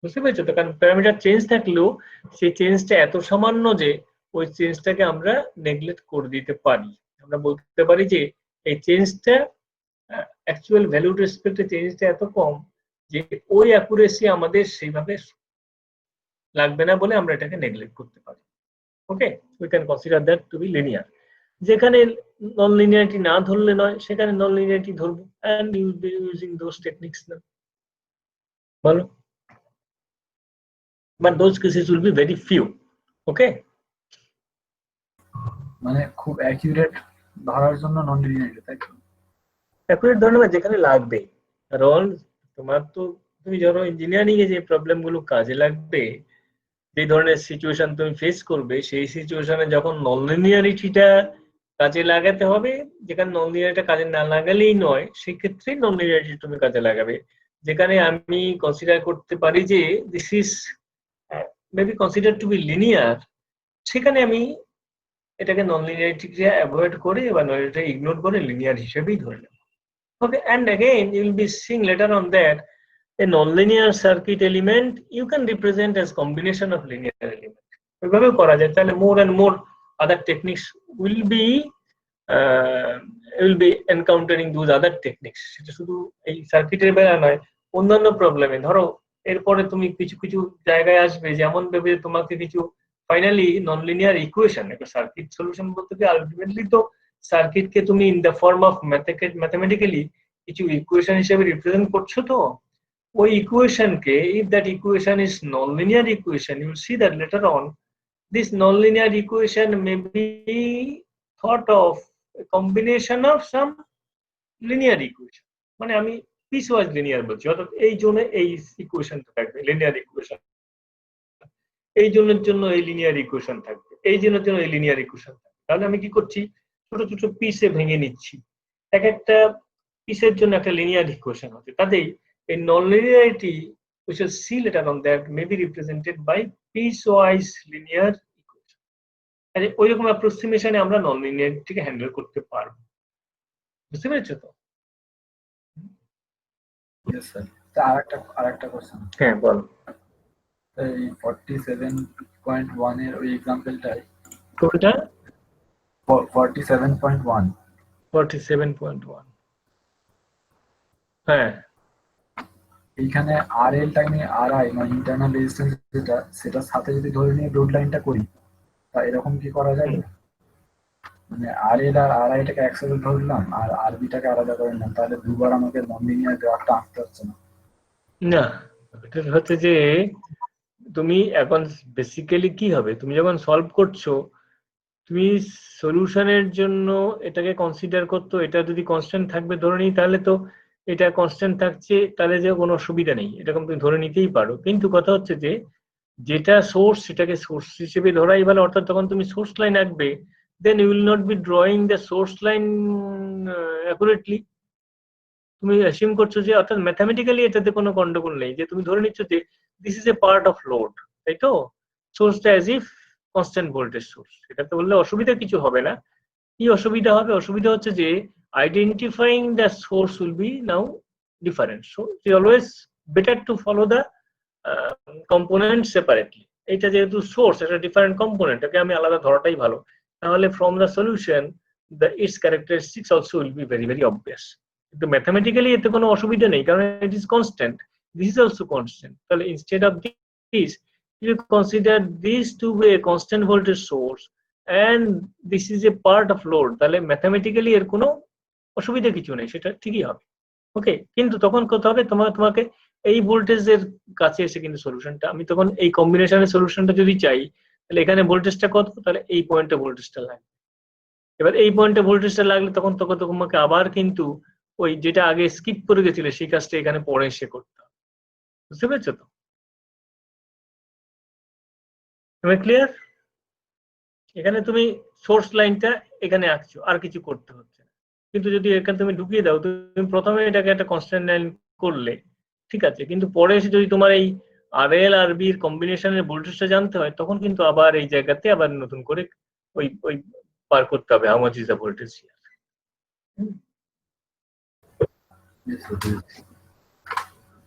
বুঝতে পেরেছো তো? কারণ প্যারামিটার চেঞ্জ থাকলেও সেই চেঞ্জটা এত সামান্য যে ওই চেঞ্জটাকে আমরা নেগলেক্ট করে দিতে পারি। আমরা বলতে পারি যে এই চেঞ্জটা অ্যাকচুয়াল ভ্যালুর রেসপেক্টে চেঞ্জটা এত কম যে ওই অ্যাকুরেসি আমাদের সেইভাবে লাগবে না বলে আমরা এটাকে নেগলেক্ট করতে পারি। Okay, we can consider that to be linear. যেখানে নন লিনিয়ারিটি না ধরলে নয়, সেখানে নন লিনিয়ারিটি ধরবো, and you will be using those techniques না। বলো, but those cases will be very few. Okay, মানে খুব অ্যাকুরেট ধরার জন্য নন লিনিয়ারিটি, তাই তো? অ্যাকুরেট ধরনের যেখানে লাগবে, কারণ তোমার তো তুমি ধরো ইঞ্জিনিয়ারিং এ যে প্রবলেম গুলো কাজে লাগবে, যে ধরনের সিচুয়েশন তুমি ফেস করবে, সেই সিচুয়েশনে যখন নন লিনিয়ারিটিটা কাজে লাগাতে হবে, যেখানে নন লিনিয়ারিটিটা কাজে না লাগালেই নয়, সেক্ষেত্রে নন লিনিয়ারিটি তুমি কাজে লাগাবে। যেখানে আমি কনসিডার করতে পারি যে this is maybe consider to be linear, সেখানে আমি এটাকে নন লিনিয়ারিটিকে অ্যাভয়েড করে বা নলিনিয়ারিটি ইগনোর করে লিনিয়ার হিসেবেই ধরে নেব। ওকে, and again you will be seeing later on that a nonlinear circuit element you can represent as combination of linear element. এভাবে করা যায়, তাহলে more and more other techniques will be encountering those other techniques. সেটা শুধু এই সার্কিটের বেলা নয়, অন্যান্য প্রবলেমে ধরো এরপরে তুমি কিছু কিছু জায়গায় আসবে, যেমন ভেবে তোমাকে কিছু ফাইনালি নন লিনিয়ার ইকুয়েশন, একটা সার্কিট সলিউশন বলতে কি আলটিমেটলি তো সার্কিটকে তুমি in the form of mathematically কিছু ইকুয়েশন হিসেবে রিপ্রেজেন্ট করছো। তো ওই ইকুয়েশনকে, if that equation is non linear equation, you see that later on this non linear equation may be thought of a combination of some linear equation. মানে আমি piecewise linear বলছি, অর্থাৎ এই জন্য এই ইকুয়েশনটা থাকবে লিনিয়ার ইকুয়েশন, এই জনের জন্য এই লিনিয়ার ইকুয়েশন থাকবে, এই জনের জন্য এই লিনিয়ার ইকুয়েশন থাকবে। তাহলে আমি কি করছি, ছোট ছোট পিসে ভেঙে নিচ্ছি, এক একটা পিসের জন্য একটা লিনিয়ার ইকুয়েশন হচ্ছে। তাতেই এই নন linearity which is see later on that may be represented by piecewise linear equation. আর ওইরকম অ্যাপ্রক্সিমেশনে আমরা নন লিনিয়ারিটিকে হ্যান্ডেল করতে পারবো। বুঝতে পেরেছো তো? Yes sir. আরেকটা কোশ্চেন। হ্যাঁ বল। এই 47.1 এর ওই এক্সাম্পলটাই কোনটা? 47.1। 47.1। হ্যাঁ, এইখানে RL টাইমে RI মানে ইন্টারনাল রেজিস্ট্যান্স যেটা, সেটার সাথে যদি ধরে নিয়ে লোড লাইনটা করি, তা এরকম কি করা যাবে? মানে RL আর RI টাকে একসাথে ধরলাম আর RB টাকে আলাদা করে নিলাম, তাহলে দুবার আমাকে ননলিনিয়ার গ্রাফটা আঁকতে হচ্ছে না। না, এটা হচ্ছে যে তুমি এখন বেসিক্যালি কি হবে, তুমি যখন সলভ করছো তুমি সলিউশনের জন্য এটাকে কনসিডার করতো, এটা যদি কনস্ট্যান্ট থাকবে ধরে নিই, তাহলে তো এটা কনস্ট্যান্ট থাকছে, তাহলে যে কোনো অসুবিধা নেই, এরকম তুমি ধরে নিতেই পারো। কিন্তু কথা হচ্ছে যে যেটা সোর্স সেটাকে সোর্স হিসেবে ধরাই ভালো, অর্থাৎ যখন তুমি সোর্স লাইন আঁকবে then you will not be drawing the source line accurately. তুমি অ্যাসিউম করছো যে, অর্থাৎ ম্যাথামেটিক্যালি এটাতে কোনো গন্ডগোল নেই, যে তুমি ধরে নিচ্ছ যে this is a part of load, তাই তো? সোর্সটা as if constant voltage source, এটাতে বললে অসুবিধা কিছু হবে না। কি অসুবিধা হবে? অসুবিধা হচ্ছে যে identifying the source will be now different, so it always better to follow the component separately. এটা যেহেতু সোর্স, এটা ডিফারেন্ট কম্পোনেন্ট, এটাকে আমি আলাদা ধরাটাই ভালো। তাহলে from the solution the its characteristics also will be very very obvious. কিন্তু ম্যাথামেটিক্যালি এতে কোনো অসুবিধা নেই, কারণ it is constant, this is also constant. তাহলে instead of this you consider these to be a constant voltage source and this is a part of load, তাহলে mathematically এর কোনো অসুবিধা কিছু নেই, সেটা ঠিকই হবে। ওকে, কিন্তু তখন করতে হবে তোমাকে এই ভোল্টেজের কাছে এসে কিন্তু সলিউশনটা, আমি তখন এই কম্বিনেশনের সলিউশনটা যদি চাই, তাহলে এখানে ভোল্টেজটা কত, তাহলে এই পয়েন্টে ভোল্টেজটা লাগবে। এবার এই পয়েন্টে ভোল্টেজটা লাগলে তখন তোমাকে আবার কিন্তু ওই যেটা আগে স্কিপ করে গেছিলে সেই কাজটা এখানে পরে এসে করতে হবে। বুঝতে পেরেছো তো? তুমি ক্লিয়ার? এখানে তুমি সোর্স লাইনটা এখানে আঁকছো, আর কিছু করতে হচ্ছে না। কিন্তু যদি এখানে তুমি ঢুকিয়ে দাও, তুমি প্রথমে এটাকে একটা কনস্ট্যান্ট লাইন করলে ঠিক আছে, কিন্তু পরে এসে যদি তোমার এই RL আর বি এর কম্বিনেশনের ভোল্টেজটা জানতে হয়, তখন কিন্তু আবার এই জায়গাতে আবার নতুন করে ওই ওই পার করতে হবে how much is the voltage.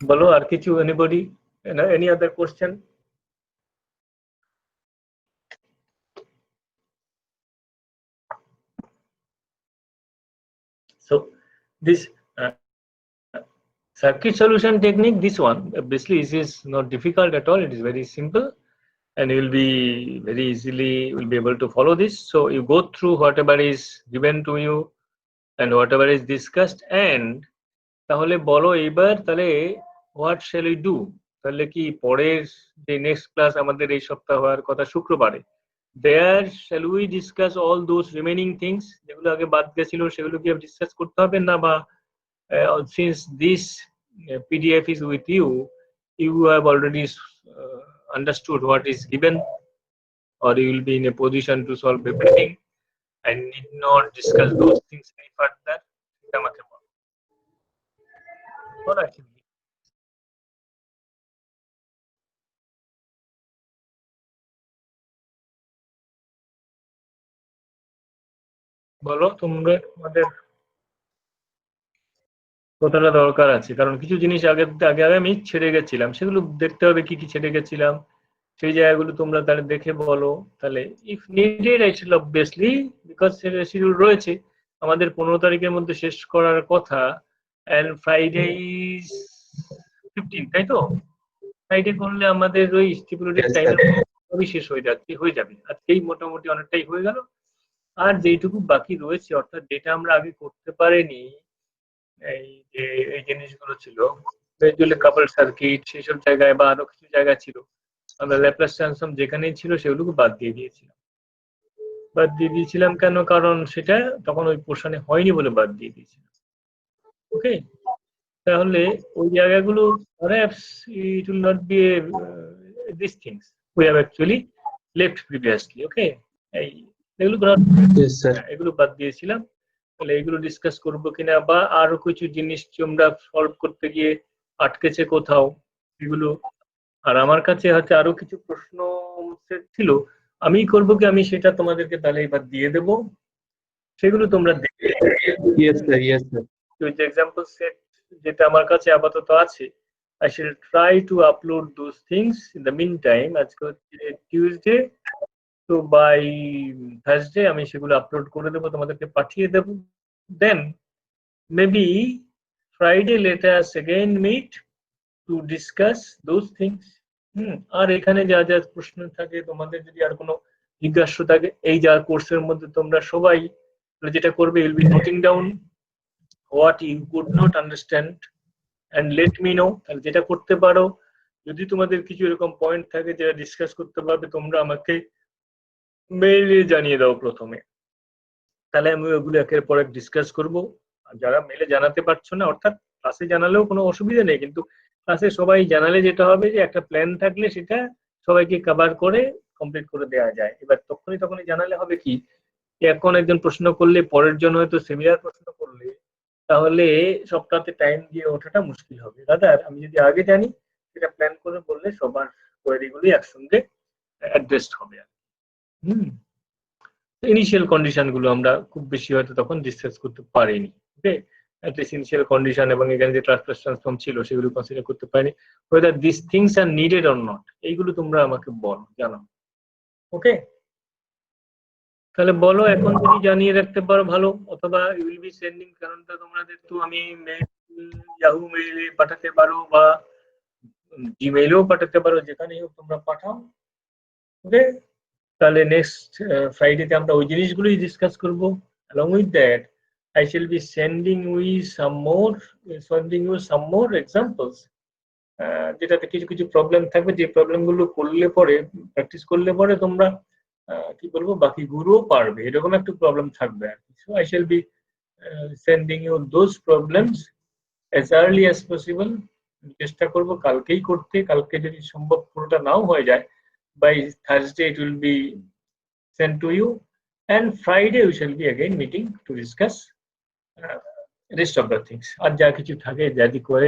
বলো আর কিছু, anybody, any other question? So this circuit solution technique, this one obviously is not difficult at all, it is very simple and you will be very easily will be able to follow this. So you go through whatever is given to you and whatever is discussed, and তাহলে বলো এইবার তাহলে what shall we do, তাহলে কি পরের যে next class আমাদের এই সপ্তাহ হওয়ার কথা শুক্রবারে, there shall we discuss all those remaining things যেগুলো আগে বাদ গেছিল, সেগুলো কি ডিসকাস করতে হবে না, বা since this PDF is with you, you have already understood what is given, or you will be in a position to solve everything and need not discuss those things any further? আমাকে বলো actually। বলো তোমরা, তোমাদের কতটা দরকার আছে, কারণ কিছু জিনিস আগে আগে আগে আমি ছেড়ে গেছিলাম, সেগুলো দেখতে হবে কি কি ছেড়ে গেছিলাম, সেই জায়গাগুলো তোমরা তাহলে দেখে বলো। তাহলে ইফ নিডেড আই শিল অবভিয়াসলি, বিকজ শিডিউল রয়েছে আমাদের 15 তারিখের মধ্যে শেষ করার কথা, এন্ড ফ্রাইডে ইজ 15, তাই তো? ফ্রাইডে করলে আমাদের ওই স্টিপুলেটেড Yes, টাইমের sir. মধ্যে শেষ হয়ে যাবে। আজকেই মোটামুটি অনেকটাই হয়ে গেল। আর যেইটুকু বাকি রয়েছে, অর্থাৎ যেটা আমরা আগে করতে পারিনি, এই যে এই জিনিসগুলো ছিল গ্রাজুয়ালি কাপল সার্কিট, সেসব জায়গায় বা আরো কিছু জায়গা ছিল আমরা ল্যাপ্লাস ট্রান্সফর্ম যেখানেই ছিল সেগুলোকে বাদ দিয়ে দিয়েছিলাম কেন, কারণ সেটা তখন ওই পোর্শনে হয়নি বলে বাদ দিয়ে দিয়েছিলাম। ওকে, তাহলে ওই জায়গাগুলো perhaps it will not be these things we have actually left previously. Okay, এই এগুলো Yes, sir. এগুলো বাদ দিয়েছিলাম। তাহলে এগুলো ডিসকাস করবো কিনা, বা আরো কিছু জিনিস তোমরা সলভ করতে গিয়ে আটকেছে কোথাও এগুলো, আর আমার কাছে হচ্ছে আরো কিছু প্রশ্ন set ছিল, আমি করবো কি, আমি সেটা তোমাদেরকে তাহলে এবার দিয়ে দেবো, সেগুলো তোমরা দেখে Yes, sir. Yes, sir. ওই যে এক্সাম্পল সেট যেটা আমার কাছে আপাতত আছে, I shall try to upload those things in the meantime. আজকে হচ্ছে টিউসডে, তো বাই থার্সডে আমি সেগুলো আপলোড করে দেবো, তোমাদেরকে পাঠিয়ে দেবো। Then maybe Friday let us again meet to discuss those things. আর এখানে যা যা প্রশ্ন থাকে, তোমাদের যদি আর কোনো জিজ্ঞাসা থাকে, এই যা কোর্সের মধ্যে তোমরা সবাই যেটা করবে, will be noting down what you could not understand and let me know. তাহলে যেটা করতে পারো, যদি তোমাদের কিছু এরকম পয়েন্ট থাকে যেটা ডিসকাস করতে পারবে, তোমরা আমাকে মেইলে জানিয়ে দাও প্রথমে, তাহলে আমি ওগুলো একের পর এক ডিসকাস করবো। আর যারা মেলে জানাতে পারছো না, অর্থাৎ ক্লাসে জানালেও কোনো অসুবিধা নেই, কিন্তু ক্লাসে সবাই জানালে যেটা হবে যে একটা প্ল্যান থাকলে সেটা সবাইকে কভার করে কমপ্লিট করে দেওয়া যায়। এবার তখনই জানালে হবে কি, এখন একজন প্রশ্ন করলে পরের জন্য হয়তো সিমিলার প্রশ্ন করলে তাহলে সবটাতে টাইম দিয়ে ওঠাটা মুশকিল হবে। রাদার আমি যদি আগে জানি, সেটা প্ল্যান করে বললে সবার কোয়েরিগুলি একসঙ্গে অ্যাড্রেসড হবে। ইনিশিয়াল কন্ডিশন গুলো আমরা খুব বেশি হয়তো তখন ডিসকাস করতে পারিনি। ওকে, অ্যাটলিস্ট ইনিশিয়াল কন্ডিশন এবং এখানে যে ট্রান্সফর্ম ছিল সেগুলো কনসিডার করতে পারিনি। whether these things are needed or not, এইগুলো তোমরা আমাকে বলো, জানাও। ওকে, তাহলে বলো এখন যদি জানিয়ে রাখতে পারো ভালো, অথবা ইউ উইল বি সেন্ডিং, কারণটা তোমাদের তো আমি ইয়াহু মেইলে পাঠাতে পারো বা জিমেইলেও পাঠাতে পারো, যেখানেই হোক তোমরা পাঠাও। ওকে, তাহলে নেক্সট ফ্রাইডেতে আমরা ওই জিনিসগুলোই ডিসকাস করব। along with that I shall be sending you some more examples, যেটাতে কিছু কিছু প্রবলেম থাকবে, যে প্রবলেমগুলো করলে পরে, প্র্যাকটিস করলে পরে তোমরা কি বলবো বাকিগুলোও পারবে, এরকম একটা প্রবলেম থাকবে আর কি। So I shall be sending you those problems as early as possible. চেষ্টা করব কালকেই করতে, কালকে যদি সম্ভব পুরোটা নাও হয়ে যায়, by Thursday it will be sent to you, and Friday we shall be again meeting to discuss rest of the things. আর যা কিছু থাকে, যদি করে